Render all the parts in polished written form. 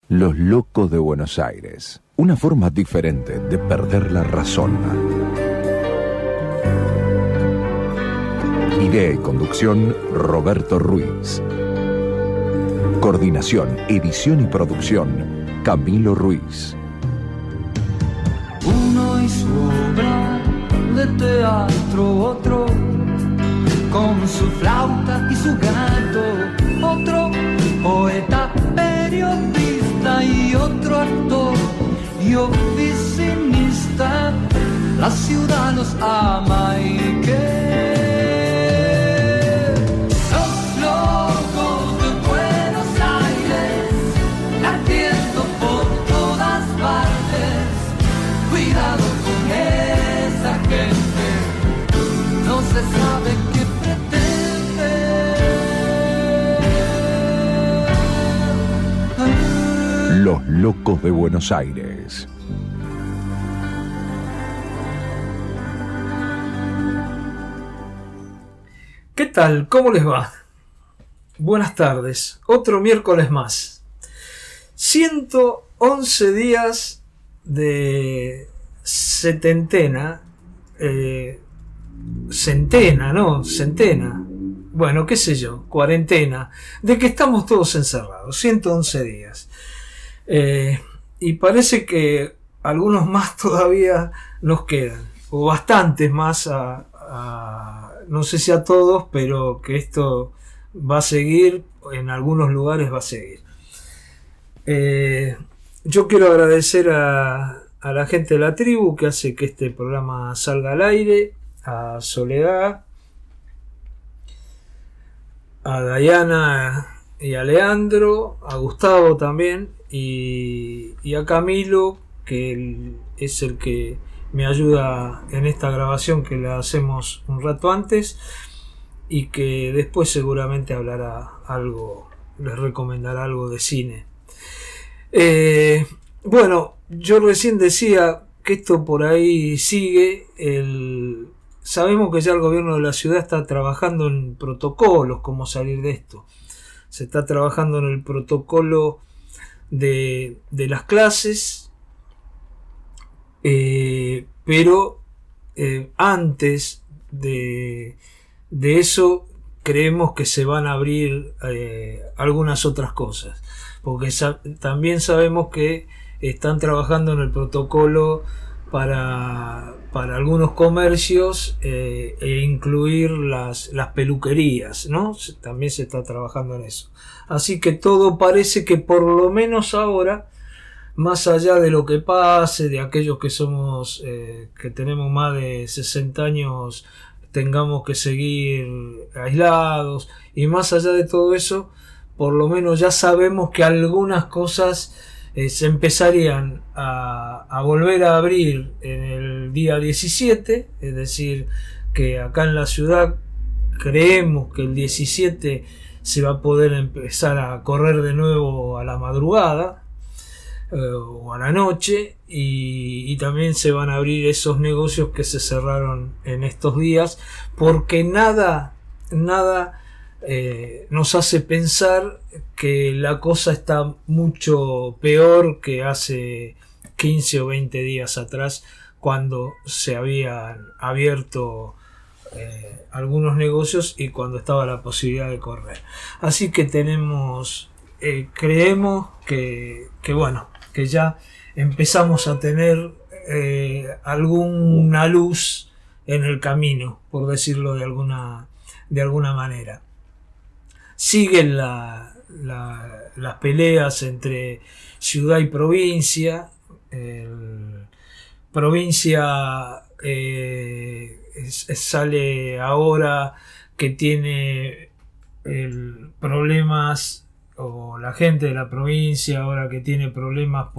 Los locos de Buenos Aires. Una forma diferente de perder la razón. Idea y conducción, Roberto Ruiz. Coordinación, edición y producción, Camilo Ruiz. Uno y su obra de teatro, otro con su flauta y su gato, otro poeta, periodista y otro actor y oficinista. La ciudad los ama y que los locos de Buenos Aires latiendo por todas partes. Cuidado con esa gente, no se sabe qué pretende. Los locos de Buenos Aires. ¿Qué tal? ¿Cómo les va? Buenas tardes. Otro miércoles más. 111 días de setentena. Centena, ¿no? Centena. Bueno, qué sé yo. Cuarentena. De que estamos todos encerrados. 111 días. Y parece que algunos más todavía nos quedan. O bastantes más no sé si a todos, pero que esto va a seguir, en algunos lugares va a seguir. Yo quiero agradecer a la gente de la tribu que hace que este programa salga al aire, a Soledad, a Dayana y a Leandro, a Gustavo también, y a Camilo, que es el que me ayuda en esta grabación que la hacemos un rato antes y que después seguramente hablará algo, les recomendará algo de cine. Bueno, yo recién decía que esto por ahí sigue. Sabemos que ya el gobierno de la ciudad está trabajando en protocolos, cómo salir de esto. Se está trabajando en el protocolo de las clases. Pero antes de eso creemos que se van a abrir algunas otras cosas, porque también sabemos que están trabajando en el protocolo para algunos comercios e incluir las peluquerías, ¿no? También se está trabajando en eso, así que todo parece que por lo menos ahora, más allá de lo que pase, de aquellos que somos, que tenemos más de 60 años, tengamos que seguir aislados, y más allá de todo eso, por lo menos ya sabemos que algunas cosas se empezarían a volver a abrir en el día 17, es decir, que acá en la ciudad creemos que el 17 se va a poder empezar a correr de nuevo a la madrugada, o a la noche, y también se van a abrir esos negocios que se cerraron en estos días, porque nada nos hace pensar que la cosa está mucho peor que hace 15 o 20 días atrás, cuando se habían abierto algunos negocios y cuando estaba la posibilidad de correr. Así que creemos que bueno, que ya empezamos a tener alguna luz en el camino, por decirlo de alguna manera. Siguen las peleas entre ciudad y provincia. Provincia sale ahora que tiene problemas, o la gente de la provincia ahora que tiene problemas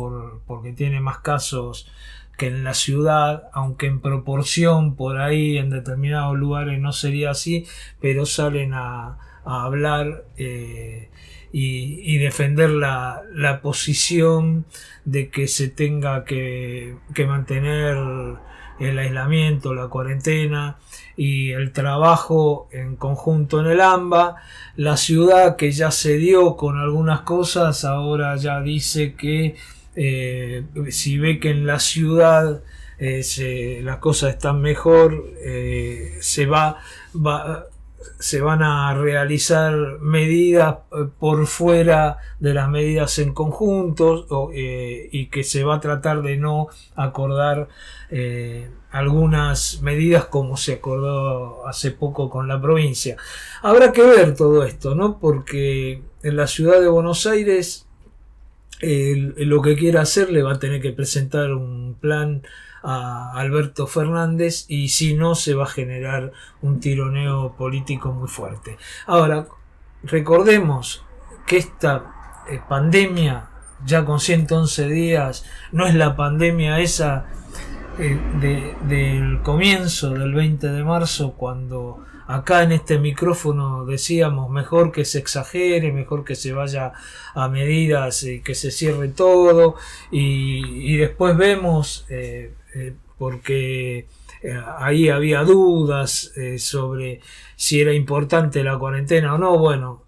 porque tiene más casos que en la ciudad, aunque en proporción por ahí en determinados lugares no sería así, pero salen a hablar y defender la posición de que se tenga que mantener el aislamiento, la cuarentena y el trabajo en conjunto en el AMBA. La ciudad, que ya se dio con algunas cosas, ahora ya dice que si ve que en la ciudad las cosas están mejor, se van a realizar medidas por fuera de las medidas en conjunto, y que se va a tratar de no acordar algunas medidas como se acordó hace poco con la provincia. Habrá que ver todo esto, ¿no? Porque en la ciudad de Buenos Aires lo que quiera hacer le va a tener que presentar un plan a Alberto Fernández, y si no, se va a generar un tironeo político muy fuerte. Ahora, recordemos que esta pandemia, ya con 111 días, no es la pandemia esa del comienzo del 20 de marzo, cuando acá en este micrófono decíamos mejor que se exagere, mejor que se vaya a medidas, que se cierre todo, y después vemos, porque ahí había dudas sobre si era importante la cuarentena o no. Bueno,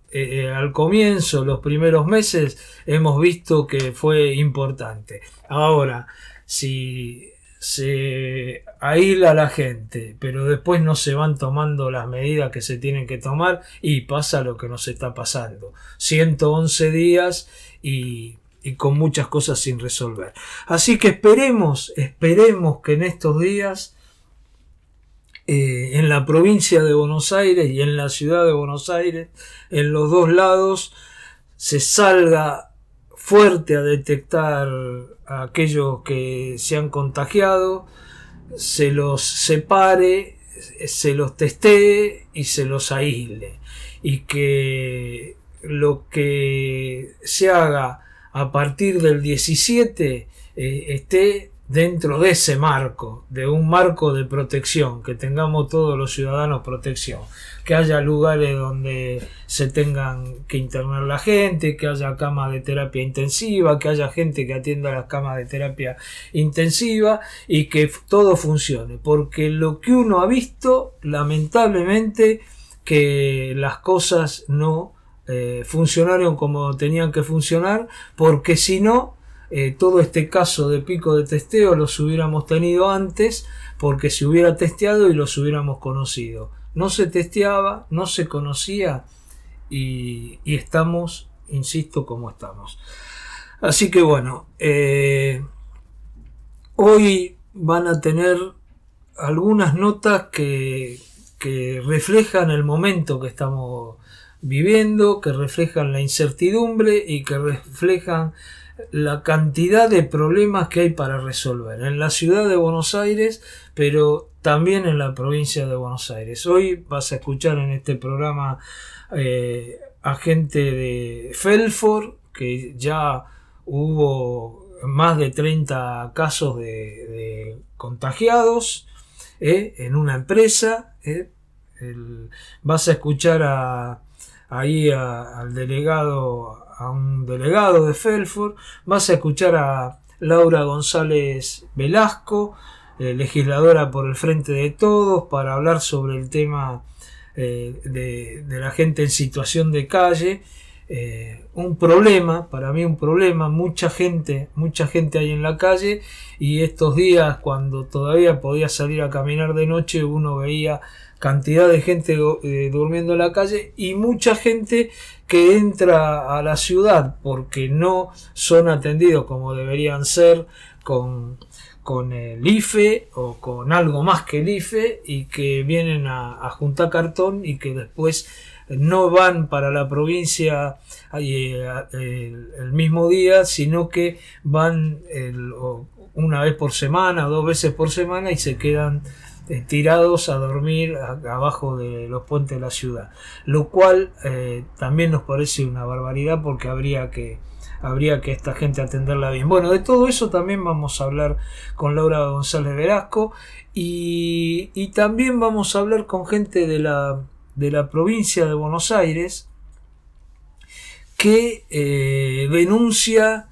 al comienzo, los primeros meses, hemos visto que fue importante. Ahora, si se aísla a la gente, pero después no se van tomando las medidas que se tienen que tomar, y pasa lo que nos está pasando. 111 días y con muchas cosas sin resolver. Así que esperemos que en estos días, en la provincia de Buenos Aires y en la ciudad de Buenos Aires, en los dos lados, se salga fuerte a detectar a aquellos que se han contagiado, se los separe, se los testee y se los aísle, y que lo que se haga a partir del 17 esté dentro de ese marco, de un marco de protección, que tengamos todos los ciudadanos protección, que haya lugares donde se tengan que internar la gente, que haya camas de terapia intensiva, que haya gente que atienda las camas de terapia intensiva, y que todo funcione, porque lo que uno ha visto, lamentablemente, que las cosas no funcionaron como tenían que funcionar, porque si no, todo este caso de pico de testeo los hubiéramos tenido antes, porque se hubiera testeado y los hubiéramos conocido. No se testeaba, no se conocía, y estamos, insisto, como estamos. Así que bueno, hoy van a tener algunas notas que reflejan el momento que estamos viviendo, que reflejan la incertidumbre y que reflejan la cantidad de problemas que hay para resolver en la ciudad de Buenos Aires, pero también en la provincia de Buenos Aires. Hoy vas a escuchar en este programa a gente de Felfort, que ya hubo más de 30 casos de contagiados en una empresa. Vas a escuchar ahí al delegado, a un delegado de Felfort. Vas a escuchar a Laura González Velasco, legisladora por el Frente de Todos, para hablar sobre el tema de la gente en situación de calle. Un problema, para mí un problema, mucha gente hay en la calle, y estos días, cuando todavía podía salir a caminar de noche, uno veía cantidad de gente durmiendo en la calle, y mucha gente que entra a la ciudad porque no son atendidos como deberían ser con el IFE o con algo más que el IFE, y que vienen a juntar cartón, y que después no van para la provincia el mismo día, sino que van una vez por semana o 2 veces por semana, y se quedan tirados a dormir abajo de los puentes de la ciudad, lo cual también nos parece una barbaridad, porque habría que esta gente atenderla bien. Bueno, de todo eso también vamos a hablar con Laura González Velasco, y también vamos a hablar con gente de la provincia de Buenos Aires, que denuncia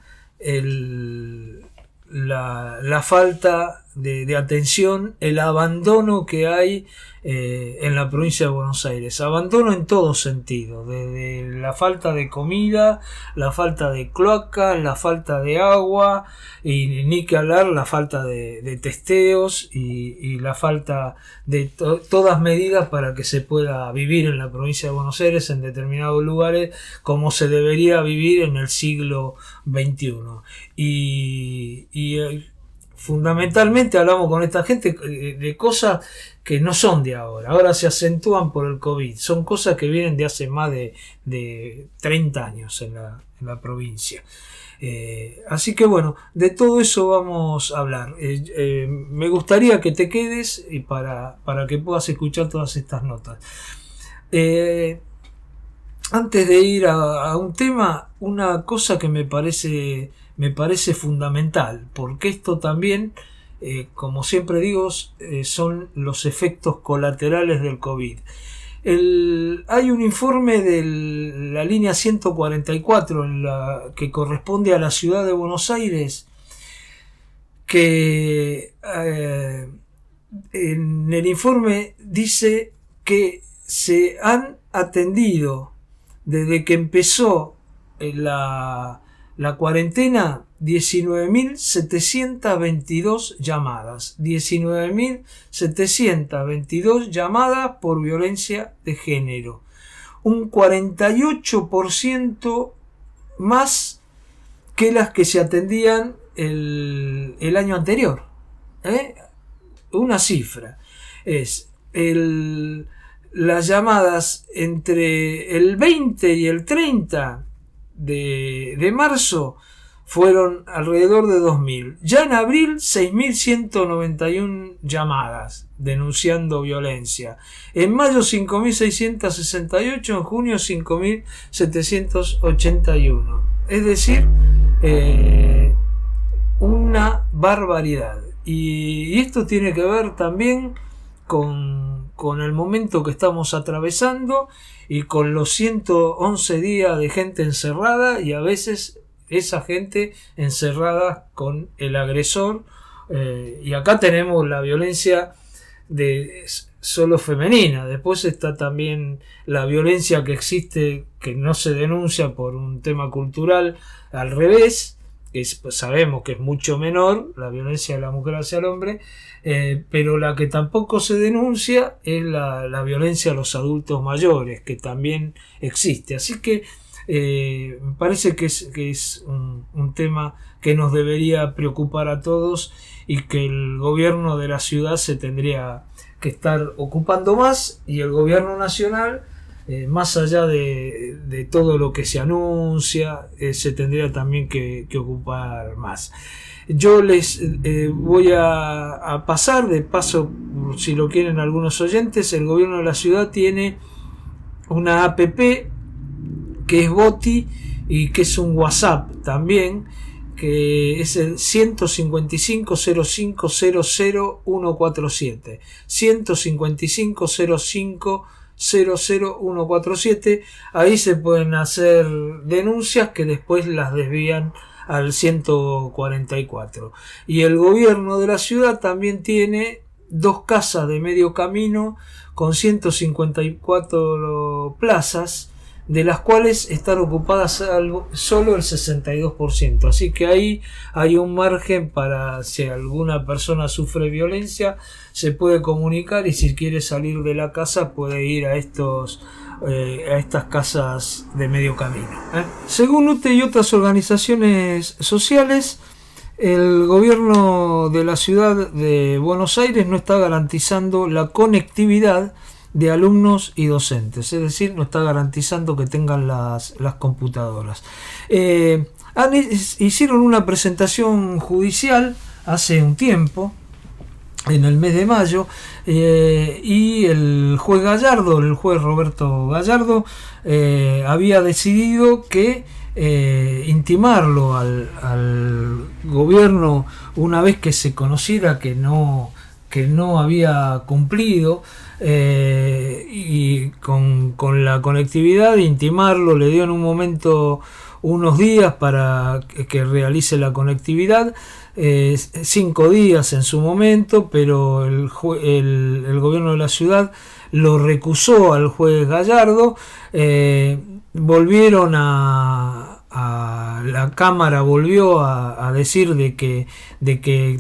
la falta de atención el abandono que hay en la provincia de Buenos Aires. Abandono en todo sentido, desde la falta de comida, la falta de cloacas, la falta de agua, y ni que hablar la falta de testeos y la falta de todas medidas para que se pueda vivir en la provincia de Buenos Aires en determinados lugares como se debería vivir en el siglo XXI. Fundamentalmente hablamos con esta gente de cosas que no son de ahora se acentúan por el COVID, son cosas que vienen de hace más de 30 años en la provincia. Así que bueno, de todo eso vamos a hablar. Me gustaría que te quedes y para que puedas escuchar todas estas notas. Antes de ir a un tema, una cosa que me parece fundamental, porque esto también, como siempre digo, son los efectos colaterales del COVID. Hay un informe de la línea 144 que corresponde a la ciudad de Buenos Aires, que en el informe dice que se han atendido desde que empezó la cuarentena 19.722 llamadas. 19.722 llamadas por violencia de género. Un 48% más que las que se atendían el año anterior. Una cifra. Las llamadas entre el 20 y el 30 de marzo fueron alrededor de 2.000. Ya en abril 6.191 llamadas denunciando violencia. En mayo 5.668, en junio 5.781. Es decir, una barbaridad. Y esto tiene que ver también con el momento que estamos atravesando y con los 111 días de gente encerrada, y a veces esa gente encerrada con el agresor, y acá tenemos la violencia solo femenina. Después está también la violencia que existe, que no se denuncia por un tema cultural, al revés, que sabemos que es mucho menor, la violencia de la mujer hacia el hombre, pero la que tampoco se denuncia es la violencia a los adultos mayores, que también existe. Así que me parece que es un tema que nos debería preocupar a todos y que el gobierno de la ciudad se tendría que estar ocupando más, y el gobierno nacional, más allá de todo lo que se anuncia, se tendría también que ocupar más. Yo les voy a pasar, de paso, si lo quieren algunos oyentes, el gobierno de la ciudad tiene una app que es Boti y que es un WhatsApp también, que es el 155 05 00 147. 155 05 00147. Ahí se pueden hacer denuncias que después las desvían al 144. Y el gobierno de la ciudad también tiene 2 casas de medio camino con 154 plazas, de las cuales están ocupadas solo el 62%. Así que ahí hay un margen para, si alguna persona sufre violencia, se puede comunicar, y si quiere salir de la casa puede ir a estas casas de medio camino. Según UTE y otras organizaciones sociales, el gobierno de la ciudad de Buenos Aires no está garantizando la conectividad de alumnos y docentes, es decir, no está garantizando que tengan las computadoras. Hicieron una presentación judicial hace un tiempo, en el mes de mayo, y el juez Roberto Gallardo, había decidido que intimarlo al gobierno, una vez que se conociera que no había cumplido y con la conectividad, intimarlo. Le dio en un momento unos días para que realice la conectividad, 5 días en su momento, pero el gobierno de la ciudad lo recusó al juez Gallardo. Volvieron a la Cámara volvió a decir de que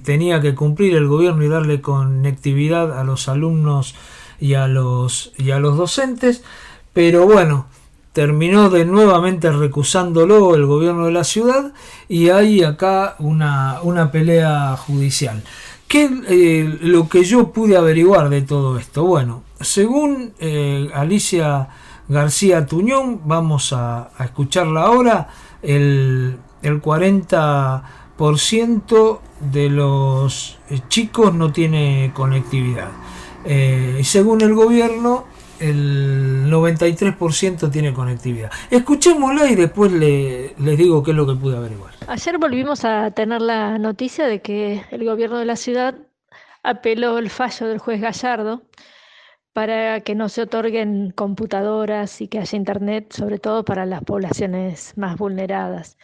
tenía que cumplir el gobierno y darle conectividad a los alumnos y a los docentes, pero bueno, terminó de nuevamente recusándolo el gobierno de la ciudad, y hay acá una pelea judicial. Lo que yo pude averiguar de todo esto, bueno, según Alicia García Tuñón, vamos a escucharla ahora, el 40% de los chicos no tiene conectividad. Y según el gobierno, el 93% tiene conectividad. Escuchémosla y después les digo qué es lo que pude averiguar. Ayer volvimos a tener la noticia de que el gobierno de la ciudad apeló el fallo del juez Gallardo para que no se otorguen computadoras y que haya internet, sobre todo para las poblaciones más vulneradas.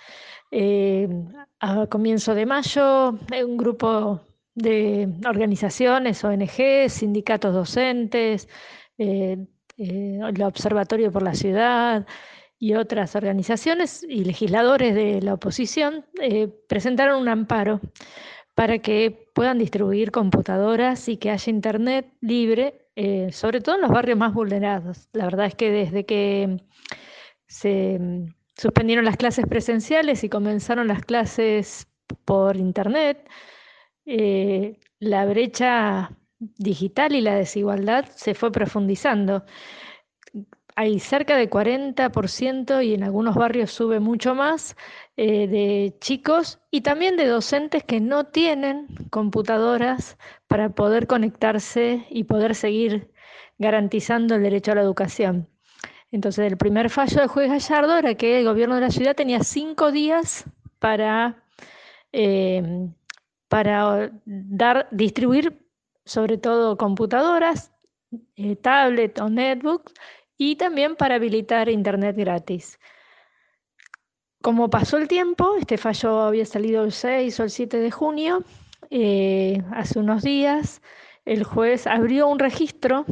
A comienzo de mayo, un grupo de organizaciones, ONG, sindicatos docentes, el Observatorio por la Ciudad y otras organizaciones y legisladores de la oposición presentaron un amparo para que puedan distribuir computadoras y que haya internet libre, sobre todo en los barrios más vulnerados. La verdad es que desde que se suspendieron las clases presenciales y comenzaron las clases por internet, la brecha digital y la desigualdad se fue profundizando. Hay cerca de 40% y en algunos barrios sube mucho más de chicos y también de docentes que no tienen computadoras para poder conectarse y poder seguir garantizando el derecho a la educación. Entonces, el primer fallo del juez Gallardo era que el gobierno de la ciudad tenía 5 días para distribuir sobre todo computadoras, tablet o netbooks, y también para habilitar internet gratis. Como pasó el tiempo, este fallo había salido el 6 o el 7 de junio, hace unos días el juez abrió un registro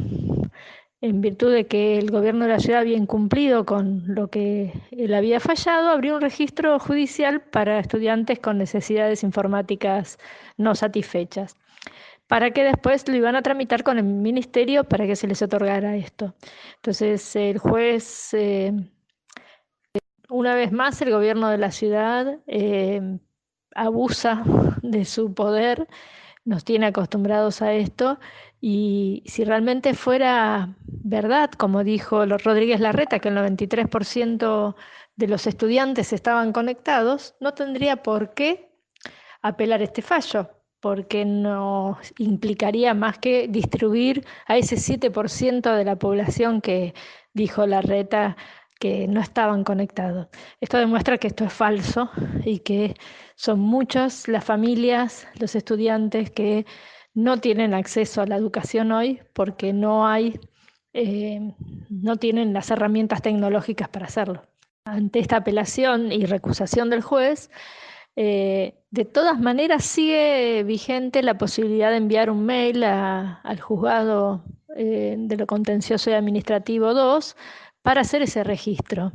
en virtud de que el gobierno de la ciudad había incumplido con lo que él había fallado, abrió un registro judicial para estudiantes con necesidades informáticas no satisfechas, para que después lo iban a tramitar con el ministerio para que se les otorgara esto. Entonces el juez, una vez más, el gobierno de la ciudad abusa de su poder, nos tiene acostumbrados a esto, y si realmente fuera verdad, como dijo Rodríguez Larreta, que el 93% de los estudiantes estaban conectados, no tendría por qué apelar este fallo, porque no implicaría más que distribuir a ese 7% de la población que dijo Larreta que no estaban conectados. Esto demuestra que esto es falso y que son muchas las familias, los estudiantes que no tienen acceso a la educación hoy porque no tienen las herramientas tecnológicas para hacerlo. Ante esta apelación y recusación del juez, de todas maneras sigue vigente la posibilidad de enviar un mail al juzgado de lo contencioso y administrativo 2 para hacer ese registro.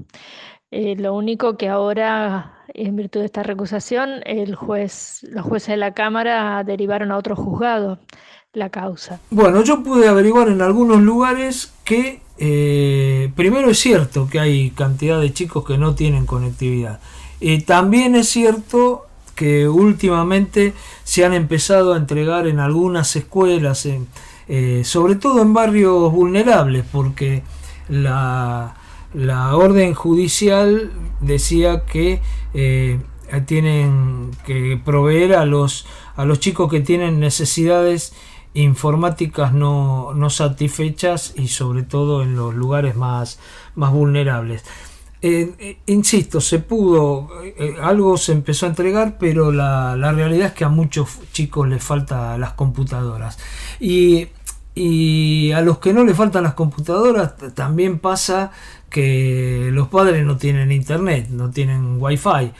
Lo único que ahora, en virtud de esta recusación, los jueces de la Cámara derivaron a otro juzgado la causa. Bueno, yo pude averiguar en algunos lugares que primero es cierto que hay cantidad de chicos que no tienen conectividad. También es cierto que últimamente se han empezado a entregar en algunas escuelas, sobre todo en barrios vulnerables, porque la orden judicial decía que tienen que proveer a los chicos que tienen necesidades informáticas no satisfechas, y sobre todo en los lugares más vulnerables. Insisto, se pudo, algo se empezó a entregar, pero la realidad es que a muchos chicos les faltan las computadoras, y a los que no les faltan las computadoras también pasa que los padres no tienen internet, no tienen wifi.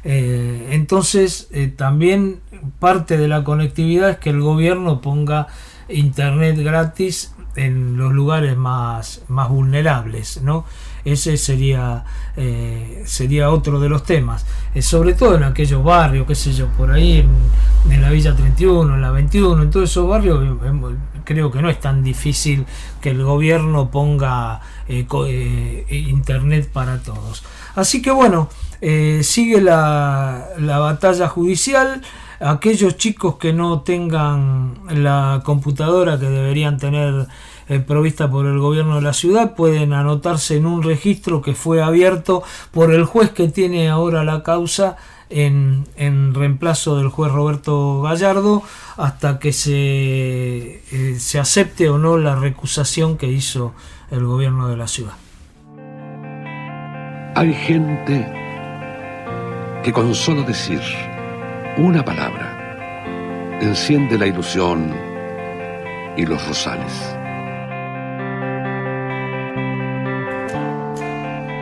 Entonces también parte de la conectividad es que el gobierno ponga internet gratis en los lugares más vulnerables, ¿no? Ese sería otro de los temas, sobre todo en aquellos barrios, qué sé yo, por ahí en la Villa 31, en la 21, en todos esos barrios. Creo que no es tan difícil que el gobierno ponga internet para todos. Así que bueno, sigue la batalla judicial. Aquellos chicos que no tengan la computadora que deberían tener provista por el gobierno de la ciudad pueden anotarse en un registro que fue abierto por el juez que tiene ahora la causa en reemplazo del juez Roberto Gallardo, hasta que se acepte o no la recusación que hizo el gobierno de la ciudad. Hay gente que con solo decir una palabra enciende la ilusión y los rosales.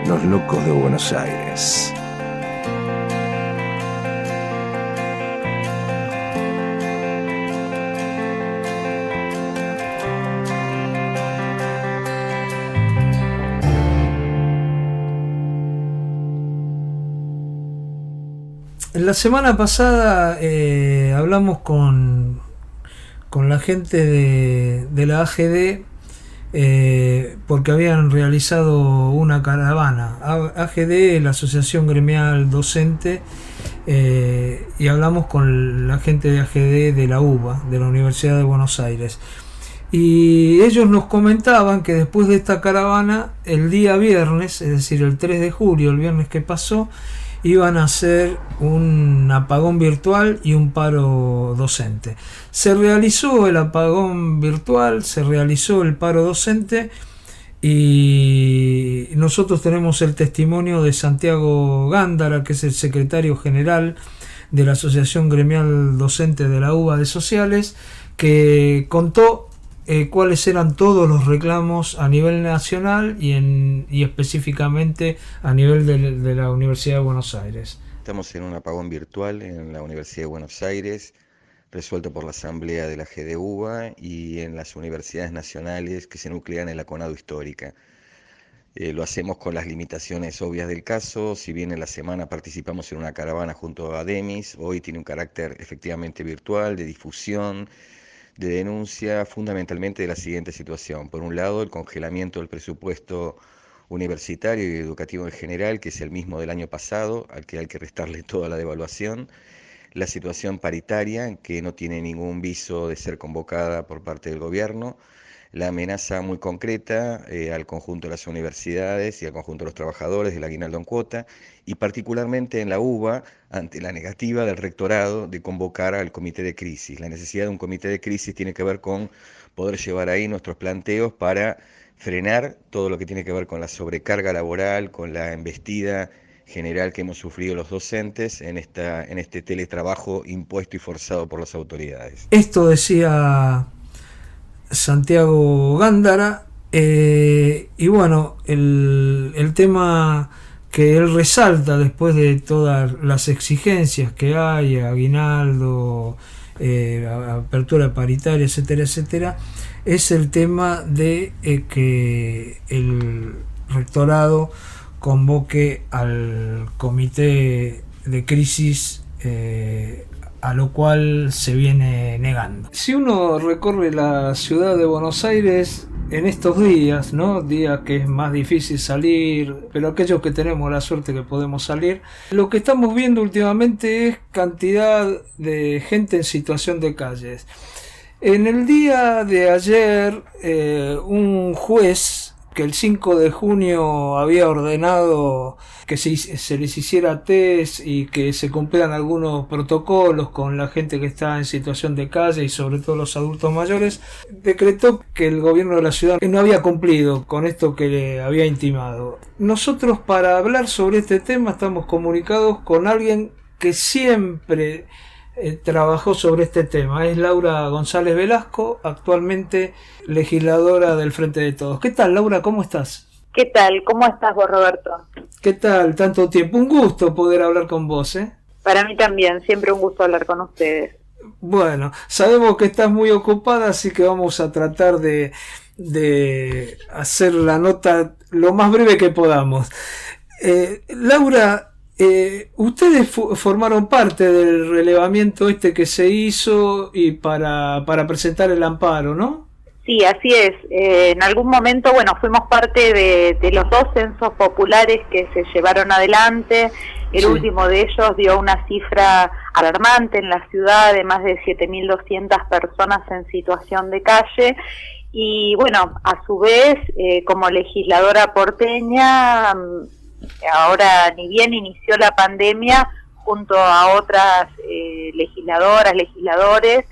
Los locos de Buenos Aires. La semana pasada hablamos con la gente de la AGD porque habían realizado una caravana. AGD, la Asociación Gremial Docente, y hablamos con la gente de AGD de la UBA, de la Universidad de Buenos Aires. Y ellos nos comentaban que después de esta caravana, el día viernes, es decir, el 3 de julio, el viernes que pasó, iban a hacer un apagón virtual y un paro docente. Se realizó el apagón virtual, se realizó el paro docente, y nosotros tenemos el testimonio de Santiago Gándara, que es el secretario general de la Asociación Gremial Docente de la UBA de Sociales, que contó cuáles eran todos los reclamos a nivel nacional y específicamente a nivel de la Universidad de Buenos Aires. Estamos en un apagón virtual en la Universidad de Buenos Aires, resuelto por la Asamblea de la GDUBA y en las universidades nacionales que se nuclean en la CONADO histórica. Lo hacemos con las limitaciones obvias del caso. Si bien en la semana participamos en una caravana junto a Demis, hoy tiene un carácter efectivamente virtual, de difusión, de denuncia fundamentalmente de la siguiente situación. Por un lado, el congelamiento del presupuesto universitario y educativo en general, que es el mismo del año pasado, al que hay que restarle toda la devaluación. La situación paritaria, que no tiene ningún viso de ser convocada por parte del gobierno. La amenaza muy concreta al conjunto de las universidades y al conjunto de los trabajadores del aguinaldo en cuota, y particularmente en la UBA, ante la negativa del rectorado de convocar al comité de crisis. La necesidad de un comité de crisis tiene que ver con poder llevar ahí nuestros planteos para frenar todo lo que tiene que ver con la sobrecarga laboral, con la embestida general que hemos sufrido los docentes en este teletrabajo impuesto y forzado por las autoridades. Esto decía Santiago Gándara, y bueno, el tema que él resalta después de todas las exigencias que hay, aguinaldo, apertura paritaria, etcétera, etcétera, es el tema de que el rectorado convoque al comité de crisis, a lo cual se viene negando. Si uno recorre la ciudad de Buenos Aires en estos días, ¿no? Días que es más difícil salir, pero aquellos que tenemos la suerte que podemos salir, lo que estamos viendo últimamente es cantidad de gente en situación de calles. En el día de ayer, un juez que el 5 de junio había ordenado que se les hiciera test y que se cumplieran algunos protocolos con la gente que está en situación de calle y sobre todo los adultos mayores, decretó que el gobierno de la ciudad no había cumplido con esto que le había intimado. Nosotros, para hablar sobre este tema, estamos comunicados con alguien que siempre trabajó sobre este tema. Es Laura González Velasco, actualmente legisladora del Frente de Todos. ¿Qué tal, Laura? ¿Cómo estás? ¿Qué tal? ¿Cómo estás vos, Roberto? ¿Qué tal? Tanto tiempo. Un gusto poder hablar con vos, ¿eh? Para mí también, siempre un gusto hablar con ustedes. Bueno, sabemos que estás muy ocupada, así que vamos a tratar de hacer la nota lo más breve que podamos. Laura, ustedes formaron parte del relevamiento que se hizo y para presentar el amparo, ¿no? Sí, así es. En algún momento, bueno, fuimos parte de los 2 censos populares que se llevaron adelante. El último de ellos dio una cifra alarmante en la ciudad de más de 7.200 personas en situación de calle. Y bueno, a su vez, como legisladora porteña, ahora ni bien inició la pandemia, junto a otras legisladoras, legisladores,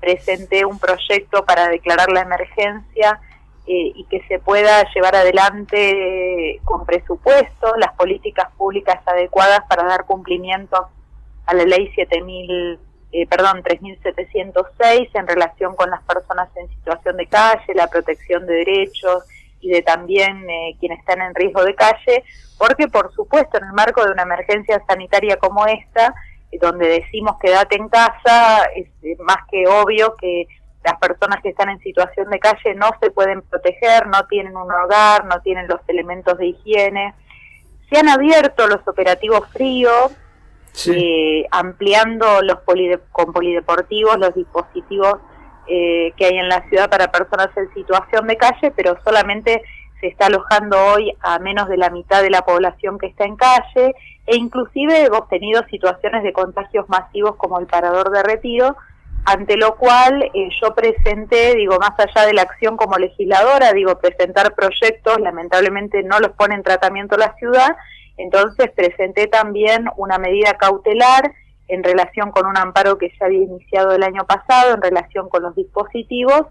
presenté un proyecto para declarar la emergencia y que se pueda llevar adelante con presupuesto las políticas públicas adecuadas para dar cumplimiento a la ley 3.706 en relación con las personas en situación de calle, la protección de derechos y de también quienes están en riesgo de calle, porque por supuesto en el marco de una emergencia sanitaria como esta, donde decimos quédate en casa, es más que obvio que las personas que están en situación de calle no se pueden proteger, no tienen un hogar, no tienen los elementos de higiene. Se han abierto los operativos fríos, ampliando con polideportivos los dispositivos que hay en la ciudad para personas en situación de calle, pero solamente se está alojando hoy a menos de la mitad de la población que está en calle, e inclusive hemos tenido situaciones de contagios masivos como el Parador de Retiro, ante lo cual yo presenté, más allá de la acción como legisladora, presentar proyectos, lamentablemente no los pone en tratamiento la ciudad, entonces presenté también una medida cautelar en relación con un amparo que ya había iniciado el año pasado, en relación con los dispositivos,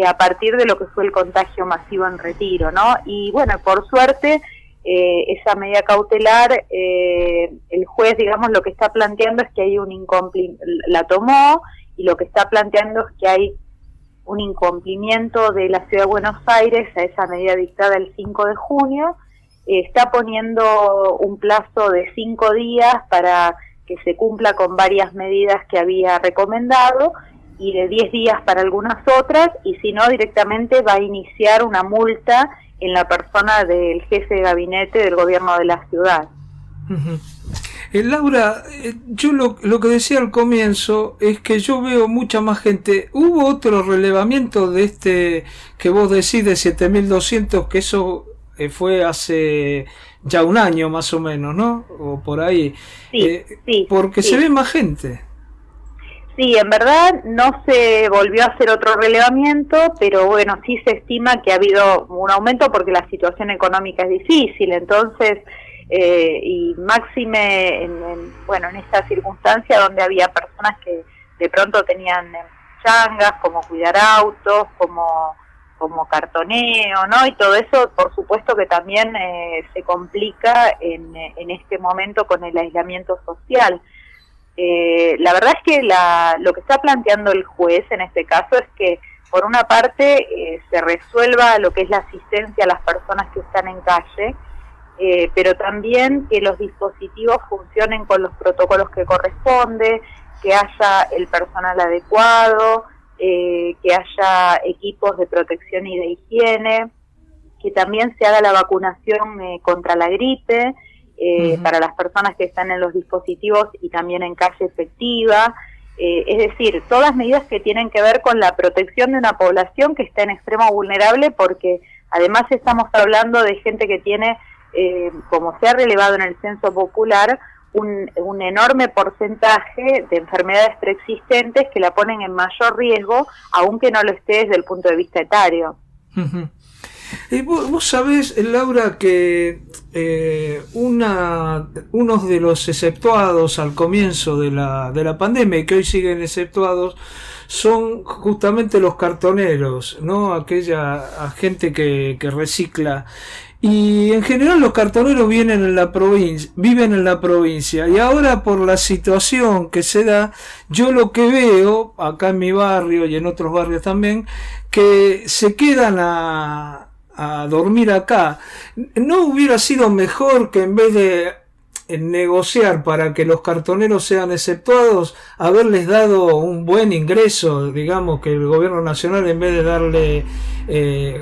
a partir de lo que fue el contagio masivo en Retiro, ¿no? Y bueno, por suerte, esa medida cautelar, el juez, lo que está planteando es que hay un la tomó, y lo que está planteando es que hay un incumplimiento de la Ciudad de Buenos Aires a esa medida dictada el 5 de junio, está poniendo un plazo de 5 días para que se cumpla con varias medidas que había recomendado, y de 10 días para algunas otras, y si no, directamente va a iniciar una multa en la persona del jefe de gabinete del gobierno de la ciudad. Laura, yo lo que decía al comienzo es que yo veo mucha más gente. ¿Hubo otro relevamiento de que vos decís de 7.200, que eso fue hace ya un año más o menos, ¿no? O por ahí. Sí, porque se ve más gente. Sí, en verdad no se volvió a hacer otro relevamiento, pero bueno, sí se estima que ha habido un aumento porque la situación económica es difícil, entonces, y máxime en esta circunstancia donde había personas que de pronto tenían changas, como cuidar autos, como cartoneo, ¿no? Y todo eso, por supuesto que también se complica en este momento con el aislamiento social. La verdad es que lo que está planteando el juez en este caso es que, por una parte, se resuelva lo que es la asistencia a las personas que están en calle, pero también que los dispositivos funcionen con los protocolos que corresponde, que haya el personal adecuado, que haya equipos de protección y de higiene, que también se haga la vacunación contra la gripe, para las personas que están en los dispositivos y también en calle efectiva, es decir, todas medidas que tienen que ver con la protección de una población que está en extremo vulnerable, porque además estamos hablando de gente que tiene, como se ha relevado en el censo popular, un enorme porcentaje de enfermedades preexistentes que la ponen en mayor riesgo, aunque no lo esté desde el punto de vista etario. Vos sabés, Laura, que unos de los exceptuados al comienzo de la pandemia, y que hoy siguen exceptuados, son justamente los cartoneros, ¿no? Aquella gente que recicla. Y en general los cartoneros viven en la provincia, y ahora por la situación que se da, yo lo que veo acá en mi barrio y en otros barrios también, que se quedan a a dormir acá, ¿no hubiera sido mejor que en vez de negociar para que los cartoneros sean exceptuados, haberles dado un buen ingreso? Digamos que el gobierno nacional, en vez de darle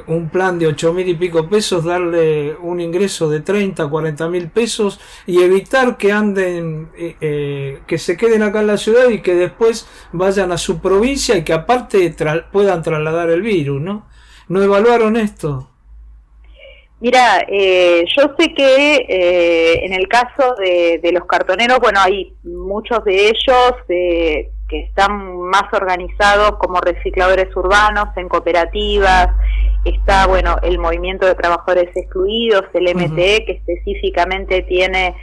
un plan de 8.000 y pico pesos, darle un ingreso de 30, 40.000 pesos y evitar que anden, que se queden acá en la ciudad y que después vayan a su provincia y que aparte puedan trasladar el virus, ¿no? ¿No evaluaron esto? Mira, yo sé que en el caso de los cartoneros, bueno, hay muchos de ellos que están más organizados como recicladores urbanos, en cooperativas. Está, bueno, el Movimiento de Trabajadores Excluidos, el MTE, que específicamente tiene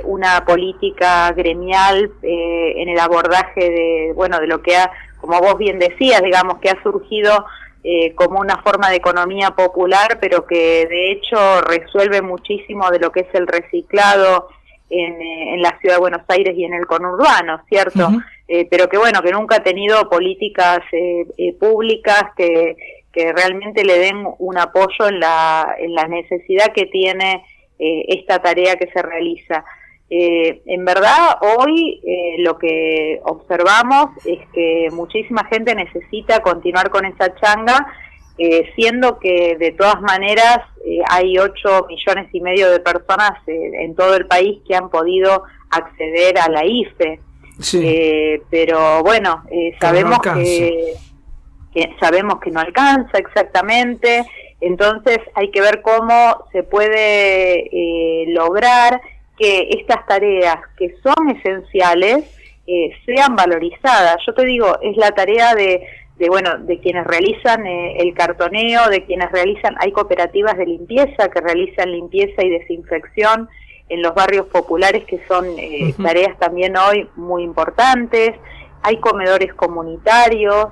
una política gremial en el abordaje de lo que ha, como vos bien decías, digamos, que ha surgido como una forma de economía popular, pero que de hecho resuelve muchísimo de lo que es el reciclado en la ciudad de Buenos Aires y en el conurbano, ¿cierto? Pero que bueno, que nunca ha tenido políticas públicas que realmente le den un apoyo en la necesidad que tiene esta tarea que se realiza. En verdad, hoy lo que observamos es que muchísima gente necesita continuar con esa changa, siendo que de todas maneras hay 8,5 millones de personas en todo el país que han podido acceder a la IFE. Sí. Pero bueno, sabemos sabemos que no alcanza exactamente, entonces hay que ver cómo se puede lograr que estas tareas que son esenciales sean valorizadas. Yo te digo, es la tarea de quienes realizan el cartoneo, de quienes realizan, hay cooperativas de limpieza que realizan limpieza y desinfección en los barrios populares, que son tareas también hoy muy importantes. Hay comedores comunitarios,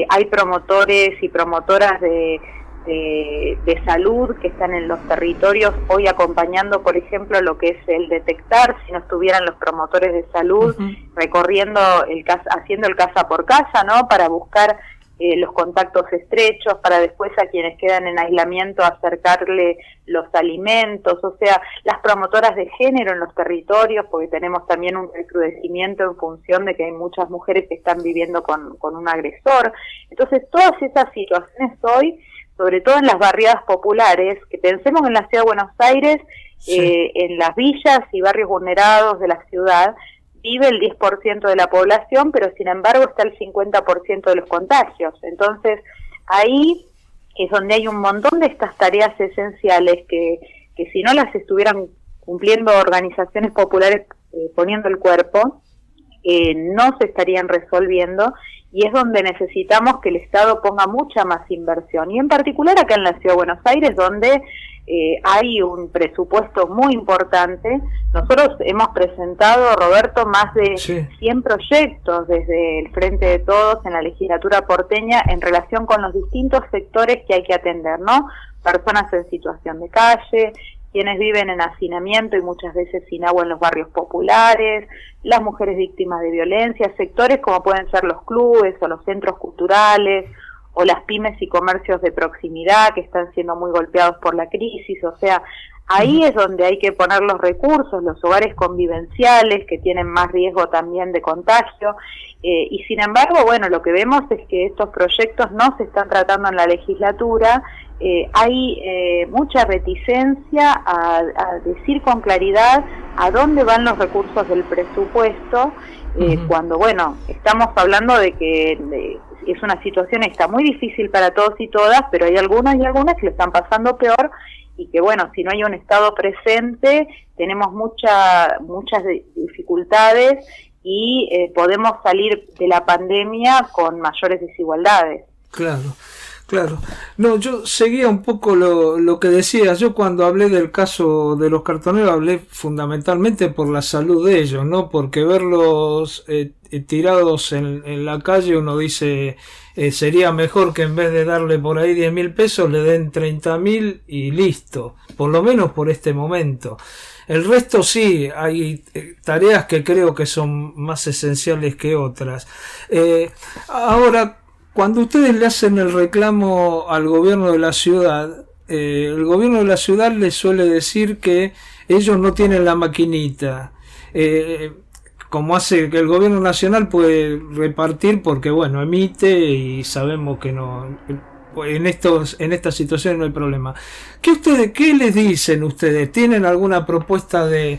hay promotores y promotoras de salud que están en los territorios hoy acompañando, por ejemplo, lo que es el detectar, si no estuvieran los promotores de salud recorriendo haciendo el casa por casa, ¿no? Para buscar los contactos estrechos, para después a quienes quedan en aislamiento acercarle los alimentos, o sea, las promotoras de género en los territorios, porque tenemos también un recrudecimiento en función de que hay muchas mujeres que están viviendo con un agresor. Entonces, todas esas situaciones hoy, sobre todo en las barriadas populares, que pensemos en la ciudad de Buenos Aires, en las villas y barrios vulnerados de la ciudad, vive el 10% de la población, pero sin embargo está el 50% de los contagios. Entonces, ahí es donde hay un montón de estas tareas esenciales que si no las estuvieran cumpliendo organizaciones populares poniendo el cuerpo, no se estarían resolviendo, y es donde necesitamos que el Estado ponga mucha más inversión, y en particular acá en la Ciudad de Buenos Aires, donde hay un presupuesto muy importante. Nosotros hemos presentado, Roberto, más de 100 proyectos desde el Frente de Todos en la legislatura porteña en relación con los distintos sectores que hay que atender, ¿no? Personas en situación de calle, quienes viven en hacinamiento y muchas veces sin agua en los barrios populares, las mujeres víctimas de violencia, sectores como pueden ser los clubes o los centros culturales, o las pymes y comercios de proximidad que están siendo muy golpeados por la crisis. O sea, ahí es donde hay que poner los recursos, los hogares convivenciales que tienen más riesgo también de contagio, y sin embargo, bueno, lo que vemos es que estos proyectos no se están tratando en la legislatura. Hay mucha reticencia a decir con claridad a dónde van los recursos del presupuesto, cuando, bueno, estamos hablando de que es una situación está muy difícil para todos y todas, pero hay algunos y algunas que lo están pasando peor, y que bueno, si no hay un Estado presente, tenemos muchas dificultades y podemos salir de la pandemia con mayores desigualdades. Claro. No, yo seguía un poco lo que decías. Yo cuando hablé del caso de los cartoneros hablé fundamentalmente por la salud de ellos, ¿no? Porque verlos tirados en la calle, uno dice, sería mejor que en vez de darle por ahí 10.000 pesos le den 30.000 y listo, por lo menos por este momento. El resto sí, hay tareas que creo que son más esenciales que otras. Ahora, cuando ustedes le hacen el reclamo al gobierno de la ciudad, el gobierno de la ciudad les suele decir que ellos no tienen la maquinita, como hace que el gobierno nacional puede repartir porque bueno, emite y sabemos que no, en estas situaciones no hay problema. ¿Qué les dicen ustedes? ¿Tienen alguna propuesta de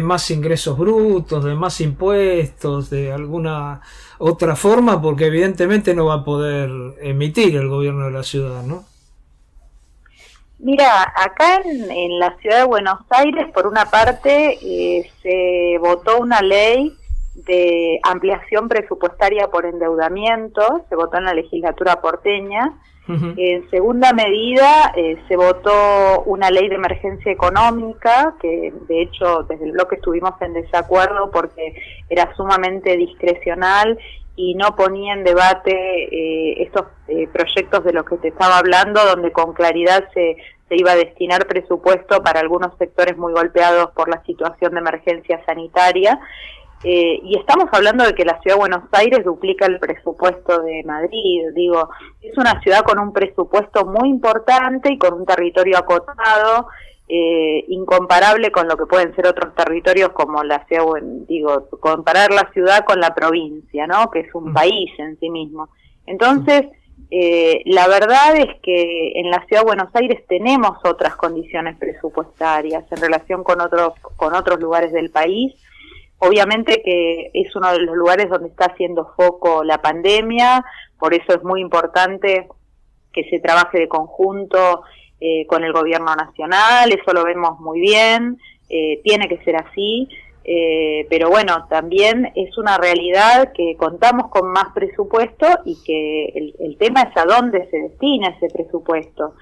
más ingresos brutos, de más impuestos, de alguna otra forma? Porque evidentemente no va a poder emitir el gobierno de la ciudad, ¿no? Mira, acá en la ciudad de Buenos Aires, por una parte, se votó una ley de ampliación presupuestaria por endeudamiento, se votó en la legislatura porteña. Uh-huh. En segunda medida, se votó una ley de emergencia económica, que de hecho desde el bloque estuvimos en desacuerdo porque era sumamente discrecional y no ponía en debate estos proyectos de los que te estaba hablando, donde con claridad se iba a destinar presupuesto para algunos sectores muy golpeados por la situación de emergencia sanitaria. Y estamos hablando de que la ciudad de Buenos Aires duplica el presupuesto de Madrid. Digo, es una ciudad con un presupuesto muy importante y con un territorio acotado, incomparable con lo que pueden ser otros territorios como la ciudad, digo, comparar la ciudad con la provincia, ¿no? Que es un país en sí mismo. Entonces, la verdad es que en la ciudad de Buenos Aires tenemos otras condiciones presupuestarias en relación con otros lugares del país. Obviamente que es uno de los lugares donde está haciendo foco la pandemia, por eso es muy importante que se trabaje de conjunto con el gobierno nacional, eso lo vemos muy bien, tiene que ser así, pero bueno, también es una realidad que contamos con más presupuesto y que el tema es a dónde se destina ese presupuesto.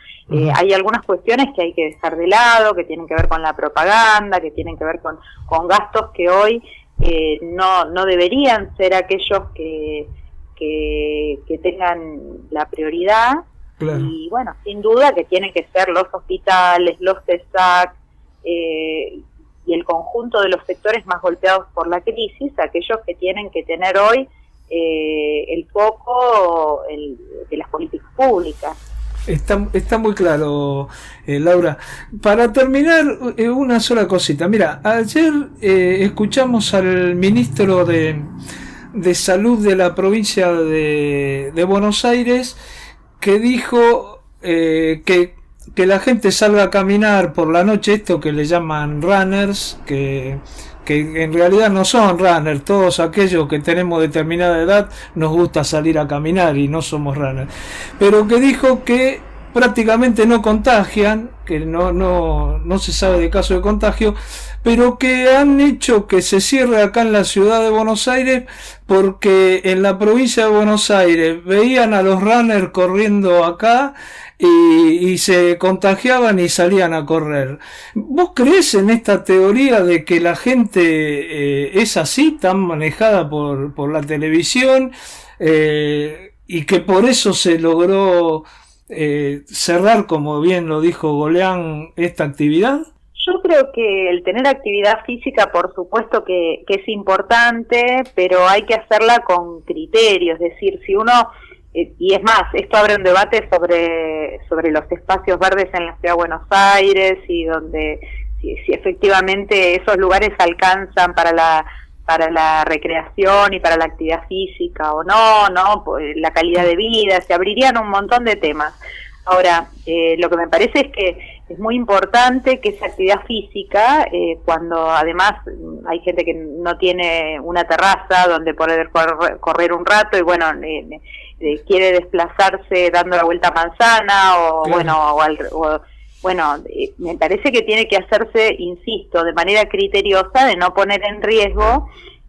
Hay algunas cuestiones que hay que dejar de lado, que tienen que ver con la propaganda, que tienen que ver con gastos que hoy no deberían ser aquellos que tengan la prioridad. Claro. Y bueno, sin duda que tienen que ser los hospitales, los CESAC, y el conjunto de los sectores más golpeados por la crisis, aquellos que tienen que tener hoy el foco de las políticas públicas. Está muy claro, Laura. Para terminar, una sola cosita. Mira, ayer escuchamos al ministro de Salud de la provincia de Buenos Aires que dijo que la gente salga a caminar por la noche, esto que le llaman runners, que en realidad no son runners, todos aquellos que tenemos determinada edad nos gusta salir a caminar y no somos runners, pero que dijo que prácticamente no contagian, que no se sabe de caso de contagio, pero que han hecho que se cierre acá en la ciudad de Buenos Aires porque en la provincia de Buenos Aires veían a los runners corriendo acá y se contagiaban y salían a correr. ¿Vos creés en esta teoría de que la gente es así, tan manejada por la televisión, y que por eso se logró cerrar, como bien lo dijo Goleán, esta actividad? Yo creo que el tener actividad física, por supuesto que es importante, pero hay que hacerla con criterio, es decir, si uno... y es más, esto abre un debate sobre los espacios verdes en la ciudad de Buenos Aires y donde si efectivamente esos lugares alcanzan para la recreación y para la actividad física o no, pues, la calidad de vida, se abrirían un montón de temas. Ahora, lo que me parece es que es muy importante que esa actividad física, cuando además hay gente que no tiene una terraza donde poder correr un rato y bueno, quiere desplazarse dando la vuelta a manzana o claro. Bueno, me parece que tiene que hacerse, insisto, de manera criteriosa, de no poner en riesgo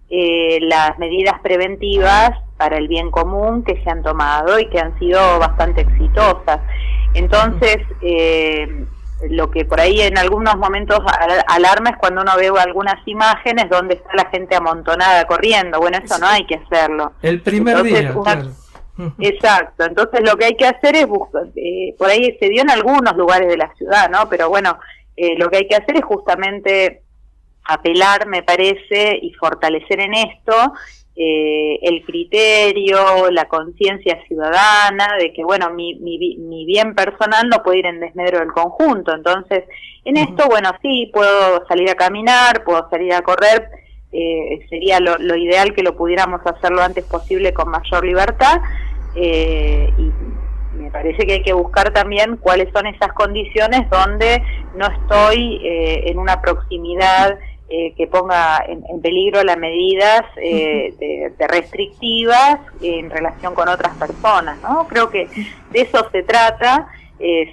las medidas preventivas para el bien común que se han tomado y que han sido bastante exitosas. Entonces, lo que por ahí en algunos momentos alarma es cuando uno ve algunas imágenes donde está la gente amontonada corriendo. Bueno, eso no hay que hacerlo. El primer día, claro. Exacto, entonces lo que hay que hacer es buscar, por ahí se dio en algunos lugares de la ciudad, ¿no? Pero bueno, lo que hay que hacer es justamente apelar, me parece, y fortalecer en esto el criterio, la conciencia ciudadana, de que bueno, mi bien personal no puede ir en desmedro del conjunto. Entonces, en esto, bueno, sí, puedo salir a caminar, puedo salir a correr, sería lo ideal que lo pudiéramos hacer lo antes posible con mayor libertad, y me parece que hay que buscar también cuáles son esas condiciones donde no estoy en una proximidad que ponga en peligro las medidas de restrictivas en relación con otras personas, ¿no? Creo que de eso se trata.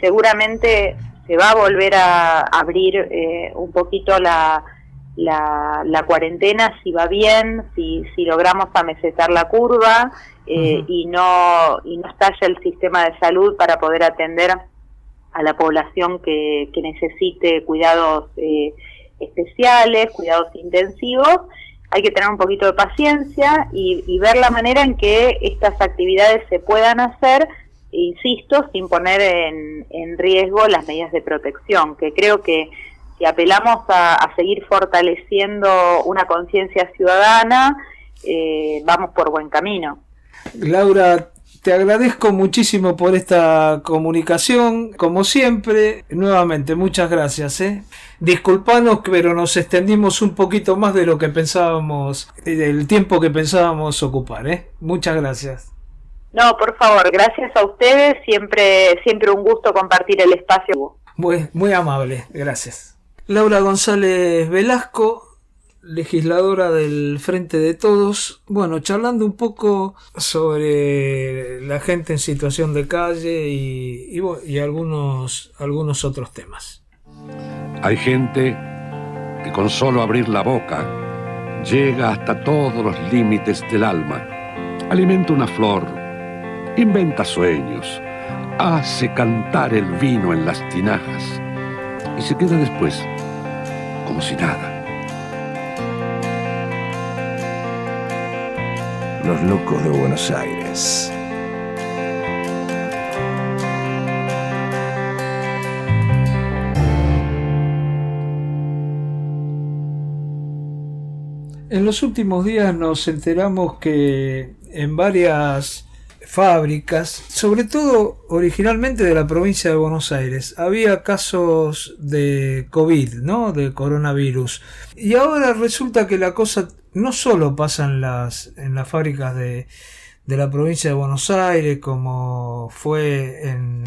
Seguramente se va a volver a abrir un poquito la cuarentena, si va bien, si logramos amesetar la curva, y no estalla el sistema de salud para poder atender a la población que necesite cuidados especiales, cuidados intensivos. Hay que tener un poquito de paciencia y ver la manera en que estas actividades se puedan hacer, insisto, sin poner en riesgo las medidas de protección, que creo que si apelamos a seguir fortaleciendo una conciencia ciudadana, vamos por buen camino. Laura, te agradezco muchísimo por esta comunicación, como siempre. Nuevamente, muchas gracias. Disculpanos, pero nos extendimos un poquito más de lo que pensábamos, del tiempo que pensábamos ocupar. Muchas gracias. No, por favor, gracias a ustedes, siempre un gusto compartir el espacio. Muy amable, gracias. Laura González Velasco, legisladora del Frente de Todos, bueno, charlando un poco sobre la gente en situación de calle y algunos otros temas. Hay gente que con solo abrir la boca llega hasta todos los límites del alma, alimenta una flor, inventa sueños, hace cantar el vino en las tinajas y se queda después como si nada. Los locos de Buenos Aires. En los últimos días nos enteramos que en varias fábricas, sobre todo originalmente de la provincia de Buenos Aires, había casos de COVID, ¿no? De coronavirus. Y ahora resulta que la cosa no solo pasa en las fábricas de la provincia de Buenos Aires, como fue en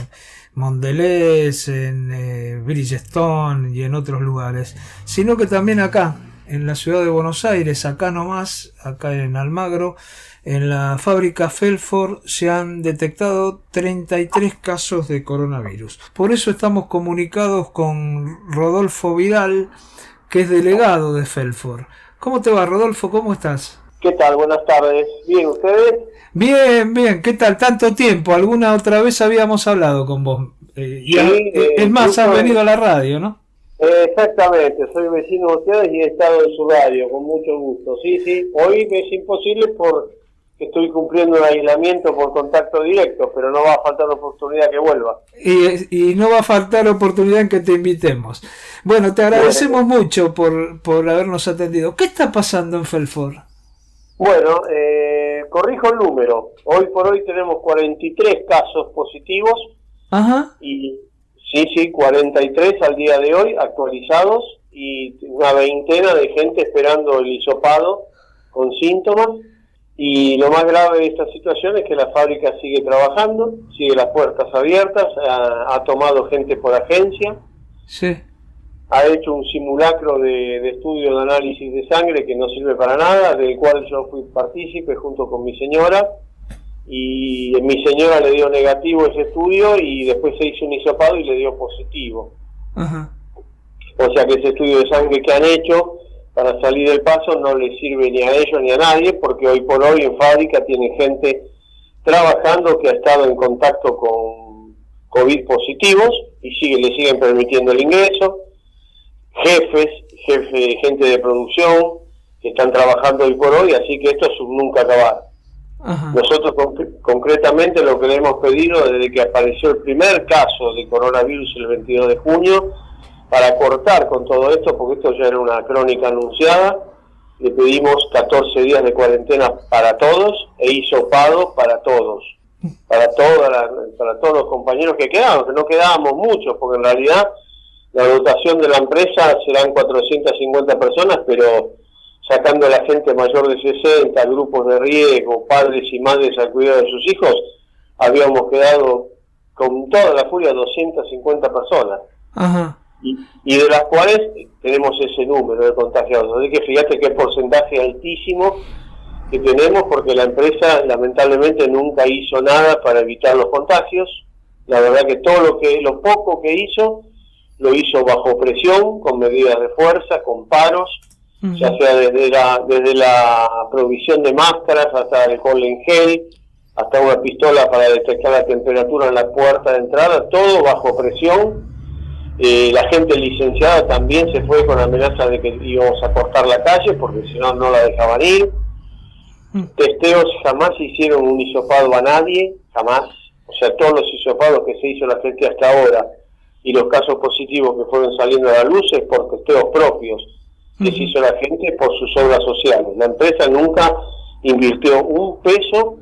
Mondelez, en Bridgestone y en otros lugares, sino que también acá, en la ciudad de Buenos Aires, acá nomás, acá en Almagro, en la fábrica Felfor se han detectado 33 casos de coronavirus. Por eso estamos comunicados con Rodolfo Vidal, que es delegado de Felfor. ¿Cómo te va, Rodolfo? ¿Cómo estás? ¿Qué tal? Buenas tardes. ¿Bien, ustedes? Bien. ¿Qué tal? Tanto tiempo. Alguna otra vez habíamos hablado con vos. Es más, has venido a la radio, ¿no? Exactamente. Soy vecino de ustedes y he estado en su radio, con mucho gusto. Sí. Hoy me es imposible porque estoy cumpliendo un aislamiento por contacto directo, pero no va a faltar oportunidad que vuelva. Y no va a faltar oportunidad en que te invitemos. Bueno, te agradecemos mucho por habernos atendido. ¿Qué está pasando en Felfor? Bueno, corrijo el número. Hoy por hoy tenemos 43 casos positivos. Ajá. Y sí, 43 al día de hoy actualizados y una veintena de gente esperando el hisopado con síntomas. Y lo más grave de esta situación es que la fábrica sigue trabajando, sigue las puertas abiertas, ha tomado gente por agencia, sí, ha hecho un simulacro de estudio de análisis de sangre que no sirve para nada, del cual yo fui partícipe junto con mi señora, y mi señora le dio negativo ese estudio y después se hizo un hisopado y le dio positivo. Ajá. O sea que ese estudio de sangre que han hecho para salir del paso no le sirve ni a ellos ni a nadie, porque hoy por hoy en fábrica tiene gente trabajando que ha estado en contacto con COVID positivos y le siguen permitiendo el ingreso, jefes, gente de producción que están trabajando hoy por hoy, así que esto es un nunca acabar. Ajá. Nosotros concretamente lo que le hemos pedido desde que apareció el primer caso de coronavirus el 22 de junio, para cortar con todo esto, porque esto ya era una crónica anunciada, le pedimos 14 días de cuarentena para todos e hisopado para todos, para todos los compañeros que quedamos, que no quedábamos muchos, porque en realidad la dotación de la empresa serán 450 personas, pero sacando a la gente mayor de 60, grupos de riesgo, padres y madres al cuidado de sus hijos, habíamos quedado con toda la furia 250 personas. Ajá. Y de las cuales tenemos ese número de contagiados. Así que fíjate qué porcentaje altísimo que tenemos, porque la empresa lamentablemente nunca hizo nada para evitar los contagios. La verdad que lo poco que hizo, lo hizo bajo presión, con medidas de fuerza, con paros, ya sea desde la provisión de máscaras hasta alcohol en gel, hasta una pistola para detectar la temperatura en la puerta de entrada, todo bajo presión. La gente licenciada también se fue con amenaza de que íbamos a cortar la calle porque si no, no la dejaban ir. Testeos, jamás hicieron un hisopado a nadie, jamás. O sea, todos los hisopados que se hizo la gente hasta ahora y los casos positivos que fueron saliendo a la luz es por testeos propios que se hizo la gente por sus obras sociales. La empresa nunca invirtió un peso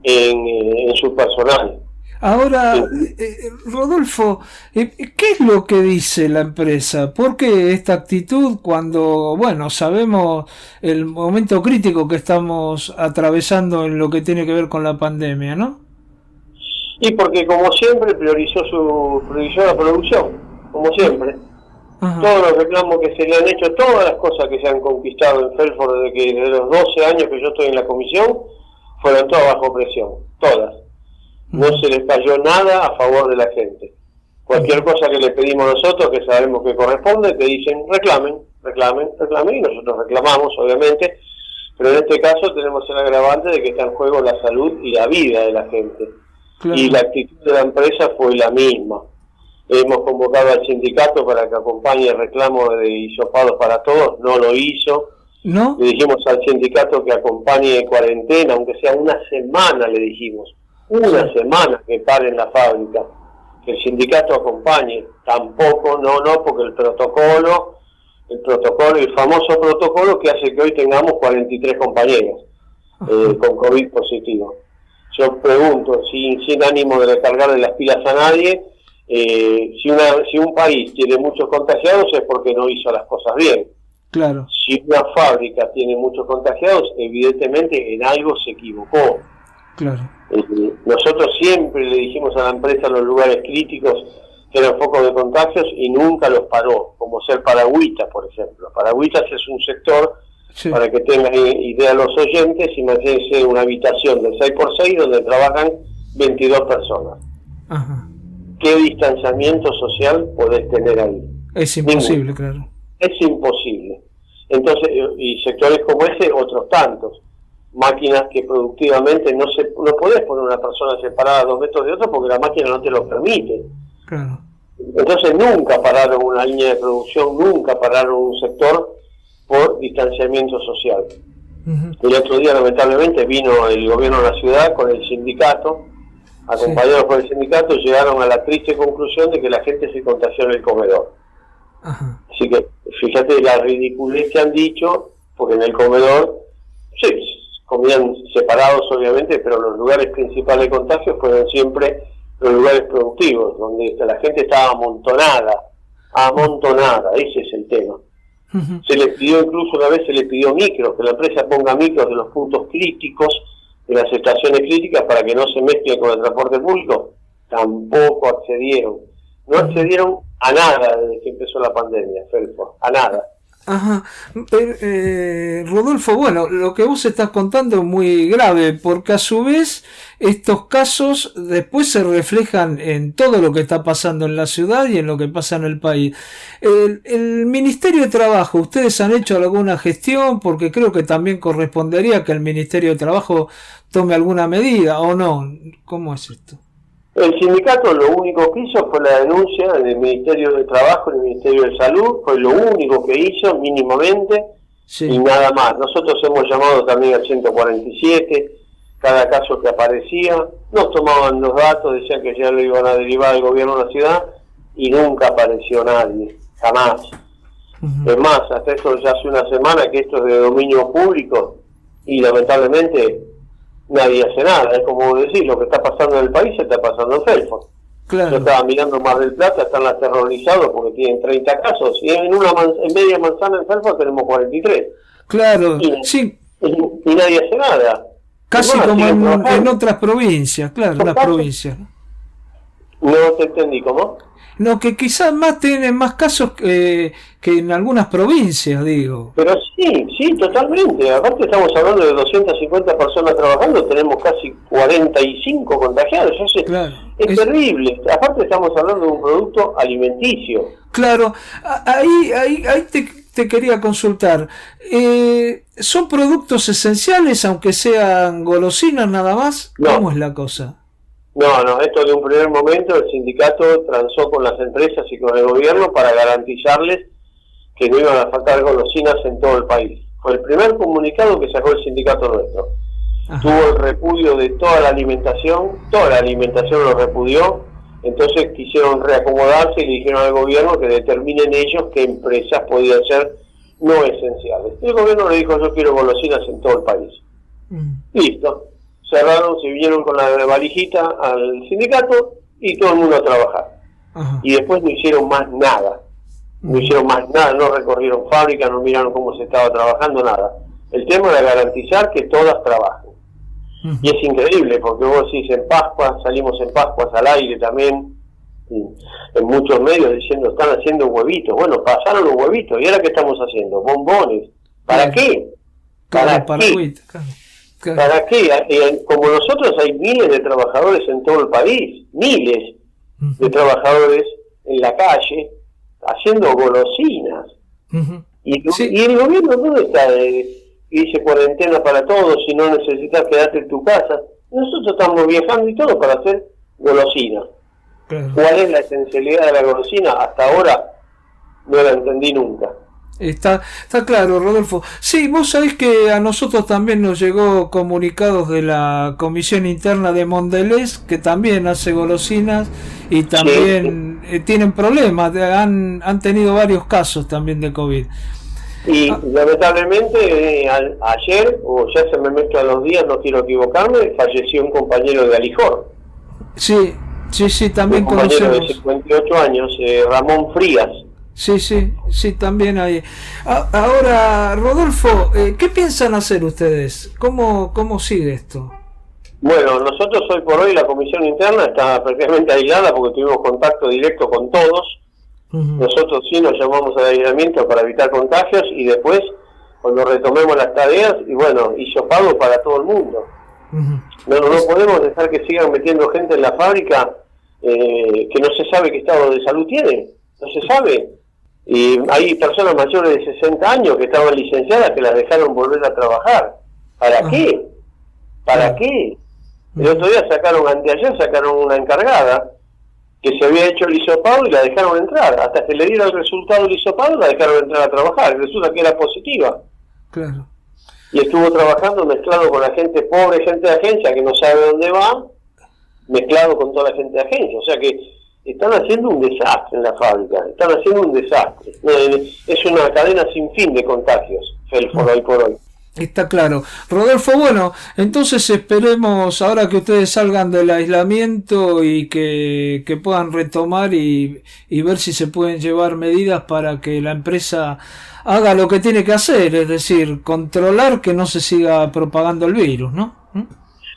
en su personal. Ahora, Rodolfo, ¿qué es lo que dice la empresa? ¿Por qué esta actitud cuando, bueno, sabemos el momento crítico que estamos atravesando en lo que tiene que ver con la pandemia, ¿no? Y porque, como siempre, priorizó la producción, como siempre. Ajá. Todos los reclamos que se le han hecho, todas las cosas que se han conquistado en Felford desde los 12 años que yo estoy en la comisión, fueron todas bajo presión, todas. No se les cayó nada a favor de la gente. Cualquier cosa que le pedimos nosotros, que sabemos que corresponde, te dicen reclamen, y nosotros reclamamos, obviamente, pero en este caso tenemos el agravante de que está en juego la salud y la vida de la gente. Claro. Y la actitud de la empresa fue la misma. Hemos convocado al sindicato para que acompañe el reclamo de hisopados para todos, no lo hizo. ¿No? Le dijimos al sindicato que acompañe cuarentena, aunque sea una semana, le dijimos. Una semana que pare en la fábrica, que el sindicato acompañe, tampoco, no, porque el famoso protocolo que hace que hoy tengamos 43 compañeros con COVID positivo. Yo pregunto, sin ánimo de recargarle las pilas a nadie, si un país tiene muchos contagiados es porque no hizo las cosas bien. Claro. Si una fábrica tiene muchos contagiados, evidentemente en algo se equivocó. Claro. Nosotros siempre le dijimos a la empresa los lugares críticos que eran focos de contagios y nunca los paró, como ser Paragüitas, por ejemplo. Paragüitas es un sector, sí, para que tengan idea los oyentes, imagínense una habitación de 6x6 donde trabajan 22 personas. Ajá. ¿Qué distanciamiento social podés tener ahí? Es imposible, claro. Es imposible. Entonces, y sectores como ese, otros tantos. Máquinas que productivamente no podés poner una persona separada a 2 metros de otra porque la máquina no te lo permite. Claro. Entonces nunca pararon una línea de producción, nunca pararon un sector por distanciamiento social. El otro día lamentablemente vino el gobierno de la ciudad con el sindicato, acompañados por el sindicato, llegaron a la triste conclusión de que la gente se contagió en el comedor. Ajá. Así que fíjate la ridiculez que han dicho, porque en el comedor sí, comían separados obviamente, pero los lugares principales de contagio fueron siempre los lugares productivos, donde la gente estaba amontonada, ese es el tema. Se les pidió, incluso una vez se le pidió micros, que la empresa ponga micros de los puntos críticos, de las estaciones críticas, para que no se mezclen con el transporte público. Tampoco accedieron. No accedieron a nada desde que empezó la pandemia, Felford, a nada. Ajá. Rodolfo, bueno, lo que vos estás contando es muy grave, porque a su vez estos casos después se reflejan en todo lo que está pasando en la ciudad y en lo que pasa en el país. El Ministerio de Trabajo, ¿ustedes han hecho alguna gestión? Porque creo que también correspondería que el Ministerio de Trabajo tome alguna medida, ¿o no? ¿Cómo es esto? El sindicato lo único que hizo fue la denuncia en el Ministerio de Trabajo, en el Ministerio de Salud, fue lo único que hizo mínimamente, sí, y nada más. Nosotros hemos llamado también al 147, cada caso que aparecía, nos tomaban los datos, decían que ya lo iban a derivar al gobierno de la ciudad y nunca apareció nadie, jamás. Es más, hasta esto ya hace una semana que esto es de dominio público y lamentablemente nadie hace nada. Es como decir, lo que está pasando en el país se está pasando en Felford. Claro. Yo estaba mirando Mar del Plata, están aterrorizados porque tienen 30 casos y en media manzana en Felford tenemos 43. Claro, Y, sí, y nadie hace nada. casi Bueno, como siguen en trabajando. otras provincias, claro, las ¿Por qué? provincias. No te entendí, ¿cómo? No, que quizás más tienen más casos que en algunas provincias, digo. Pero sí, totalmente. Aparte estamos hablando de 250 personas trabajando, tenemos casi 45 contagiados. Claro. Es terrible. Aparte estamos hablando de un producto alimenticio. Claro, ahí te quería consultar. ¿Son productos esenciales, aunque sean golosinas nada más? No. ¿Cómo es la cosa? No, esto de un primer momento el sindicato transó con las empresas y con el gobierno para garantizarles que no iban a faltar golosinas en todo el país. Fue el primer comunicado que sacó el sindicato nuestro. Ajá. Tuvo el repudio de toda la alimentación lo repudió, entonces quisieron reacomodarse y le dijeron al gobierno que determinen ellos qué empresas podían ser no esenciales. El gobierno le dijo, yo quiero golosinas en todo el país. Listo. Cerraron, se vinieron con la valijita al sindicato y todo el mundo a trabajar. Ajá. Y después no hicieron más nada. No recorrieron fábricas, no miraron cómo se estaba trabajando, nada. El tema era garantizar que todas trabajen. Y es increíble, porque vos decís en Pascua, salimos en Pascuas al aire también, en muchos medios diciendo, están haciendo huevitos. Bueno, pasaron los huevitos, ¿y ahora qué estamos haciendo? Bombones. ¿Para qué? Claro, ¿Para qué? huit, claro. ¿Para qué? Como nosotros hay miles de trabajadores en todo el país, miles de trabajadores en la calle haciendo golosinas. Y el gobierno, ¿dónde está? Dice cuarentena para todos, si no necesitas quedarte en tu casa. Nosotros estamos viajando y todo para hacer golosinas. Claro. ¿Cuál es la esencialidad de la golosina? Hasta ahora no la entendí nunca. Está claro, Rodolfo. Sí, vos sabés que a nosotros también nos llegó comunicados de la Comisión Interna de Mondelez, que también hace golosinas y también tienen problemas, han tenido varios casos también de COVID. Y lamentablemente ayer, o ya se me mezclan los días, no quiero equivocarme, falleció un compañero de Alijor. Sí, también Un compañero conocemos. de 58 años, Ramón Frías. Sí, también hay. Ahora, Rodolfo, ¿qué piensan hacer ustedes? ¿Cómo sigue esto? Bueno, nosotros hoy por hoy la comisión interna está prácticamente aislada porque tuvimos contacto directo con todos. Nosotros sí nos llamamos al aislamiento para evitar contagios y después, cuando retomemos las tareas, y bueno, hisopado para todo el mundo. No podemos dejar que sigan metiendo gente en la fábrica que no se sabe qué estado de salud tiene, no se sabe. Y hay personas mayores de 60 años que estaban licenciadas que las dejaron volver a trabajar. ¿Para qué? ¿Para qué? El otro día anteayer sacaron una encargada que se había hecho el hisopado y la dejaron entrar. Hasta que le dieron el resultado del hisopado la dejaron entrar a trabajar. Y resulta que era positiva. Claro. Y estuvo trabajando mezclado con la gente pobre, gente de agencia que no sabe dónde va, mezclado con toda la gente de agencia. O sea que están haciendo un desastre en la fábrica, están haciendo un desastre. Es una cadena sin fin de contagios, Felford, hoy por hoy. Está claro. Rodolfo, bueno, entonces esperemos ahora que ustedes salgan del aislamiento y que puedan retomar y ver si se pueden llevar medidas para que la empresa haga lo que tiene que hacer, es decir, controlar que no se siga propagando el virus, ¿no?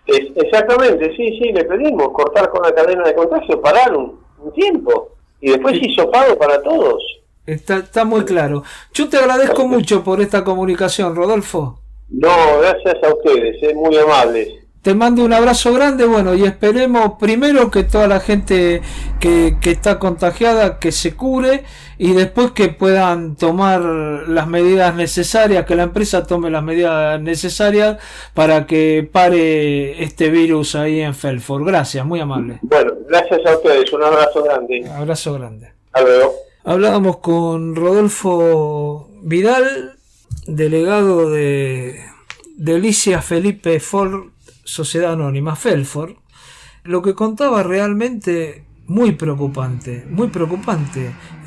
Exactamente, sí, le pedimos cortar con la cadena de contagio, parar un tiempo y después hisopado para todos. Está muy claro. Yo te agradezco mucho por esta comunicación, Rodolfo. No, gracias a ustedes, muy amables. Te mando un abrazo grande, bueno, y esperemos primero que toda la gente que está contagiada que se cure y después que puedan tomar las medidas necesarias, que la empresa tome las medidas necesarias para que pare este virus ahí en Felford. Gracias, muy amable. Bueno, gracias a ustedes, un abrazo grande. Abrazo grande. Hasta luego. Hablábamos con Rodolfo Vidal, delegado de Alicia Felipe Ford, Sociedad Anónima Felford. Lo que contaba realmente muy preocupante,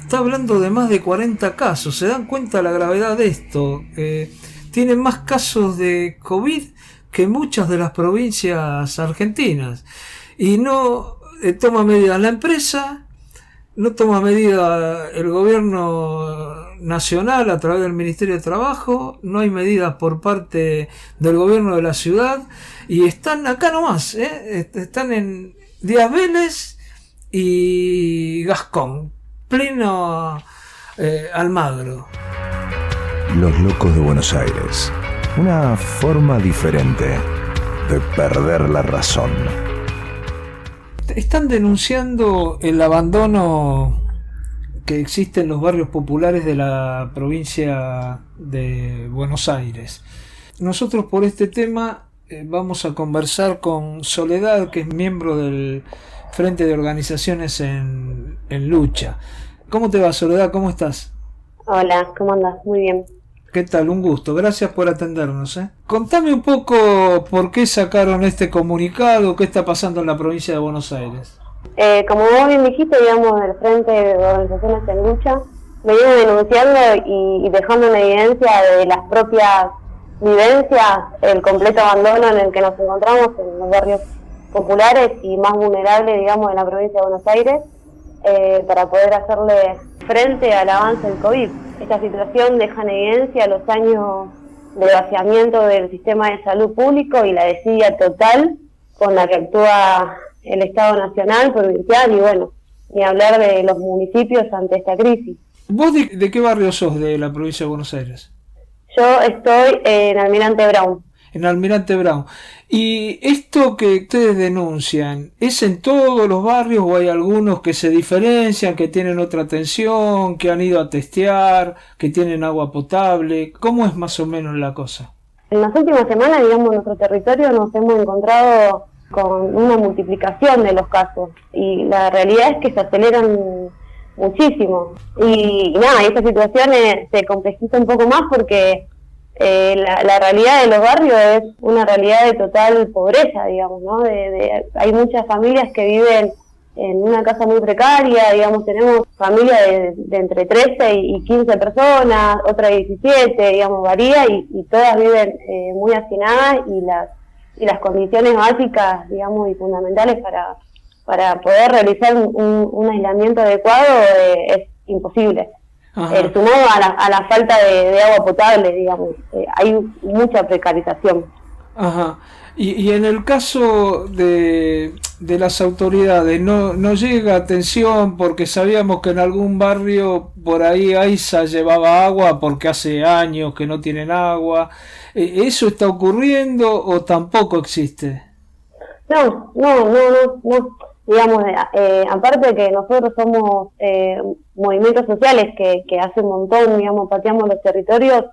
está hablando de más de 40 casos. ¿Se dan cuenta la gravedad de esto? Tienen más casos de COVID que muchas de las provincias argentinas. Y no toma medidas la empresa, no toma medidas el gobierno nacional a través del Ministerio de Trabajo, no hay medidas por parte del gobierno de la ciudad, y están acá nomás, están en Díaz Vélez y Gascón, pleno Almagro. Los locos de Buenos Aires. Una forma diferente de perder la razón. Están denunciando el abandono que existe en los barrios populares de la provincia de Buenos Aires. Nosotros por este tema vamos a conversar con Soledad, que es miembro del Frente de Organizaciones en Lucha. ¿Cómo te va, Soledad? ¿Cómo estás? Hola, ¿cómo andas? Muy bien. ¿Qué tal? Un gusto. Gracias por atendernos. Contame un poco por qué sacaron este comunicado, qué está pasando en la provincia de Buenos Aires. Como vos bien dijiste, digamos, del Frente de Organizaciones en Lucha, venimos denunciando y dejando en evidencia de las propias vivencias el completo abandono en el que nos encontramos en los barrios populares y más vulnerables, digamos, de la provincia de Buenos Aires, para poder hacerle frente al avance del COVID. Esta situación deja en evidencia los años de vaciamiento del sistema de salud público y la desidia total con la que actúa el Estado nacional, provincial y bueno, ni hablar de los municipios ante esta crisis. ¿Vos de qué barrio sos de la provincia de Buenos Aires? Yo estoy en Almirante Brown. En Almirante Brown. ¿Y esto que ustedes denuncian, es en todos los barrios o hay algunos que se diferencian, que tienen otra atención, que han ido a testear, que tienen agua potable? ¿Cómo es más o menos la cosa? En las últimas semanas, digamos, en nuestro territorio nos hemos encontrado con una multiplicación de los casos y la realidad es que se aceleran muchísimo. Y nada, esta situación se complejiza un poco más porque la realidad de los barrios es una realidad de total pobreza, digamos, ¿no? Hay muchas familias que viven en una casa muy precaria, digamos, tenemos familias de entre 13 y 15 personas, otra de 17, digamos, varía, y todas viven muy hacinadas y las condiciones básicas, digamos, y fundamentales para poder realizar un aislamiento adecuado es imposible. Sumado a la falta de agua potable, digamos, hay mucha precarización. Ajá. Y en el caso de las autoridades, no llega atención porque sabíamos que en algún barrio por ahí AISA llevaba agua porque hace años que no tienen agua. ¿Eso está ocurriendo o tampoco existe? No. Digamos, aparte de que nosotros somos movimientos sociales que hace un montón, digamos, pateamos los territorios,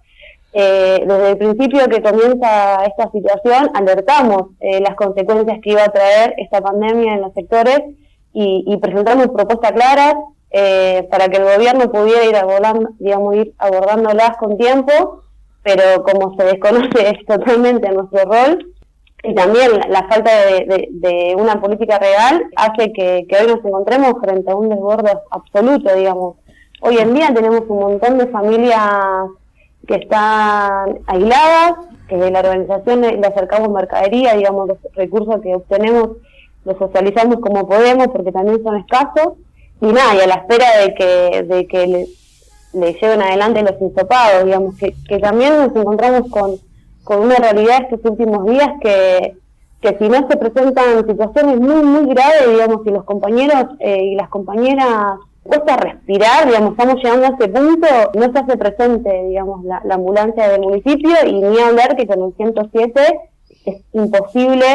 desde el principio que comienza esta situación alertamos las consecuencias que iba a traer esta pandemia en los sectores y presentamos propuestas claras para que el gobierno pudiera ir abordándolas con tiempo, pero como se desconoce totalmente nuestro rol, y también la falta de una política real hace que hoy nos encontremos frente a un desborde absoluto, digamos. Hoy en día tenemos un montón de familias que están aisladas, que de la organización le acercamos mercadería, digamos, los recursos que obtenemos los socializamos como podemos porque también son escasos, y nada, y a la espera de que le lleven adelante los insopados, digamos, que también nos encontramos con una realidad estos últimos días que si no se presentan situaciones muy, muy graves, digamos, y los compañeros y las compañeras cuesta respirar, digamos, estamos llegando a ese punto, no se hace presente, digamos, la ambulancia del municipio, y ni hablar que con el 107 es imposible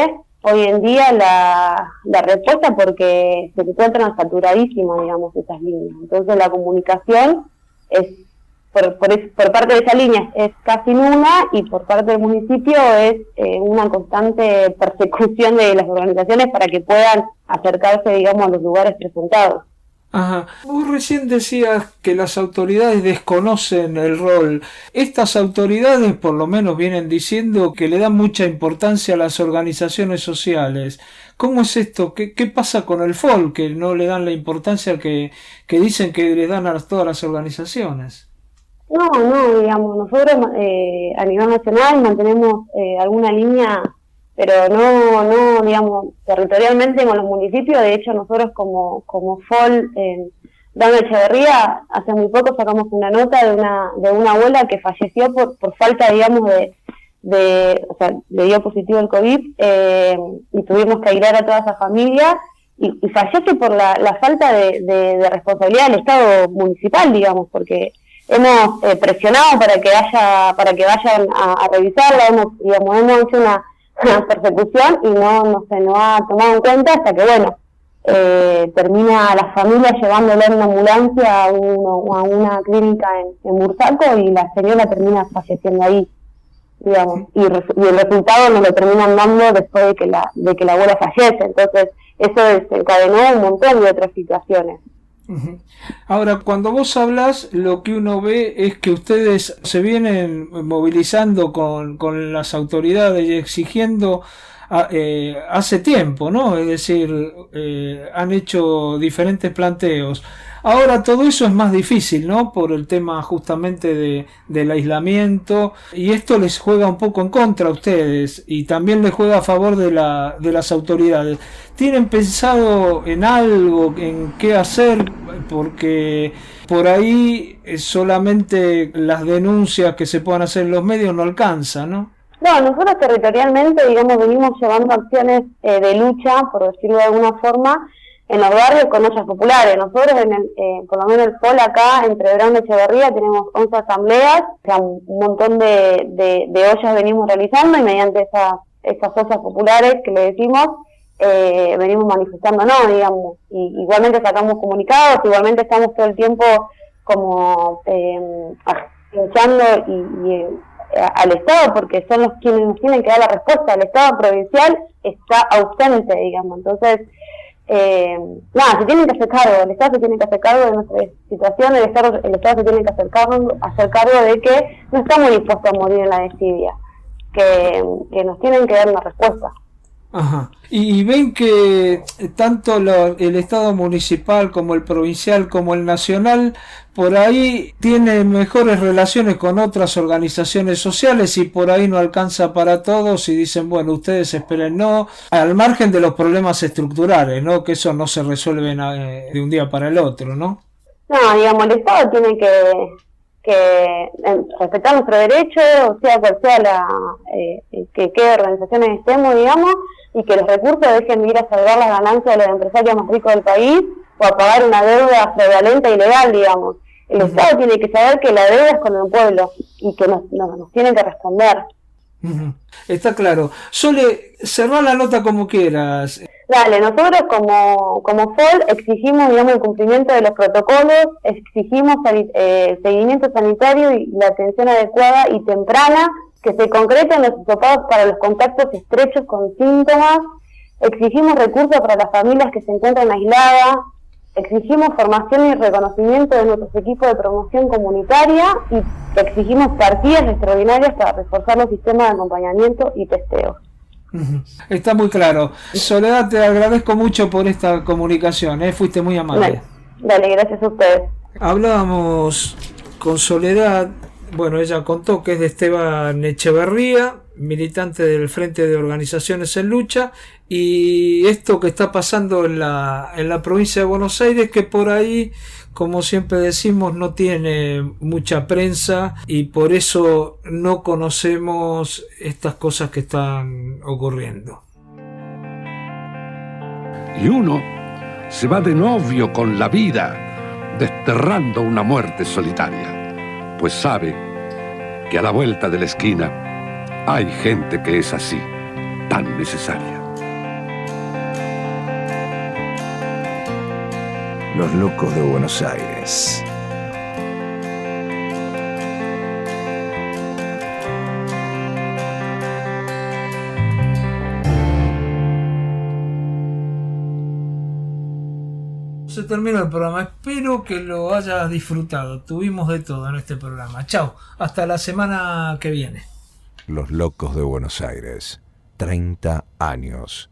hoy en día la respuesta porque se encuentran saturadísimas, digamos, esas líneas. Entonces la comunicación es por parte de esa línea es casi nula, y por parte del municipio es una constante persecución de las organizaciones para que puedan acercarse, digamos, a los lugares presentados. Ajá. Vos recién decías que las autoridades desconocen el rol. Estas autoridades por lo menos vienen diciendo que le dan mucha importancia a las organizaciones sociales. ¿Cómo es esto? ¿Qué pasa con el FOL? Que no le dan la importancia que dicen que le dan a todas las organizaciones. No, digamos, nosotros a nivel nacional mantenemos alguna línea, pero no, digamos, territorialmente con los municipios. De hecho, nosotros como FOL en Dama Echeverría, hace muy poco sacamos una nota de una abuela que falleció por falta, digamos, o sea, le dio positivo el COVID, y tuvimos que aislar a toda esa familia, y fallece por la falta de responsabilidad del Estado municipal, digamos, porque hemos presionado para que vayan a revisarla, hemos hecho una persecución y no se nos ha tomado en cuenta hasta que, bueno, termina la familia llevándola en una ambulancia a una clínica en Bursaco, y la señora termina falleciendo ahí, digamos, y el resultado nos lo terminan dando después de que la abuela fallece. Entonces eso desencadenó un montón de otras situaciones. Ahora, cuando vos hablas, lo que uno ve es que ustedes se vienen movilizando con las autoridades y exigiendo hace tiempo, ¿no? Es decir, han hecho diferentes planteos. Ahora todo eso es más difícil, ¿no? Por el tema justamente del aislamiento, y esto les juega un poco en contra a ustedes y también les juega a favor de las autoridades. ¿Tienen pensado en algo, en qué hacer? Porque por ahí solamente las denuncias que se puedan hacer en los medios no alcanzan, ¿no? No, nosotros territorialmente, digamos, venimos llevando acciones de lucha, por decirlo de alguna forma, en los barrios con ollas populares. Nosotros, por lo menos el FOL acá, entre Verón y Echeverría, tenemos 11 asambleas, o sea, un montón de ollas venimos realizando, y mediante esas ollas populares que le decimos, venimos manifestándonos, digamos, y igualmente sacamos comunicados, igualmente estamos todo el tiempo como luchando y al Estado, porque son los quienes nos tienen que dar la respuesta. El Estado provincial está ausente, digamos. Entonces, se tienen que hacer cargo, el Estado se tiene que hacer cargo de nuestra situación, el Estado se tiene que hacer cargo de que no estamos dispuestos a morir en la desidia, que nos tienen que dar una respuesta. Ajá. Y ven que tanto el Estado municipal como el provincial como el nacional por ahí tienen mejores relaciones con otras organizaciones sociales, y por ahí no alcanza para todos, y dicen, bueno, ustedes esperen, no, al margen de los problemas estructurales, ¿no? Que eso no se resuelven de un día para el otro, ¿no? No, digamos, el Estado tiene que respetar nuestro derecho, sea cual sea qué organizaciones estemos, digamos, y que los recursos dejen de ir a salvar las ganancias de los empresarios más ricos del país o a pagar una deuda fraudulenta e ilegal, digamos. El Estado tiene que saber que la deuda es con el pueblo y que nos tienen que responder. Está claro. Sole, cerrar la nota como quieras. Dale, nosotros como FOL exigimos, digamos, el cumplimiento de los protocolos, exigimos seguimiento sanitario y la atención adecuada y temprana, que se concreten los hisopados para los contactos estrechos con síntomas, exigimos recursos para las familias que se encuentran aisladas, exigimos formación y reconocimiento de nuestros equipos de promoción comunitaria, y exigimos partidas extraordinarias para reforzar los sistemas de acompañamiento y testeo. Está muy claro. Soledad, te agradezco mucho por esta comunicación, fuiste muy amable. Dale, gracias a ustedes. Hablábamos con Soledad. Bueno, ella contó que es de Esteban Echeverría, militante del Frente de Organizaciones en Lucha, y esto que está pasando en la provincia de Buenos Aires, que por ahí, como siempre decimos, no tiene mucha prensa y por eso no conocemos estas cosas que están ocurriendo. Y uno se va de novio con la vida, desterrando una muerte solitaria, pues sabe que a la vuelta de la esquina hay gente que es así, tan necesaria. Los locos de Buenos Aires. Se terminó el programa. Espero que lo hayas disfrutado. Tuvimos de todo en este programa. Chao. Hasta la semana que viene. Los Locos de Buenos Aires. 30 años.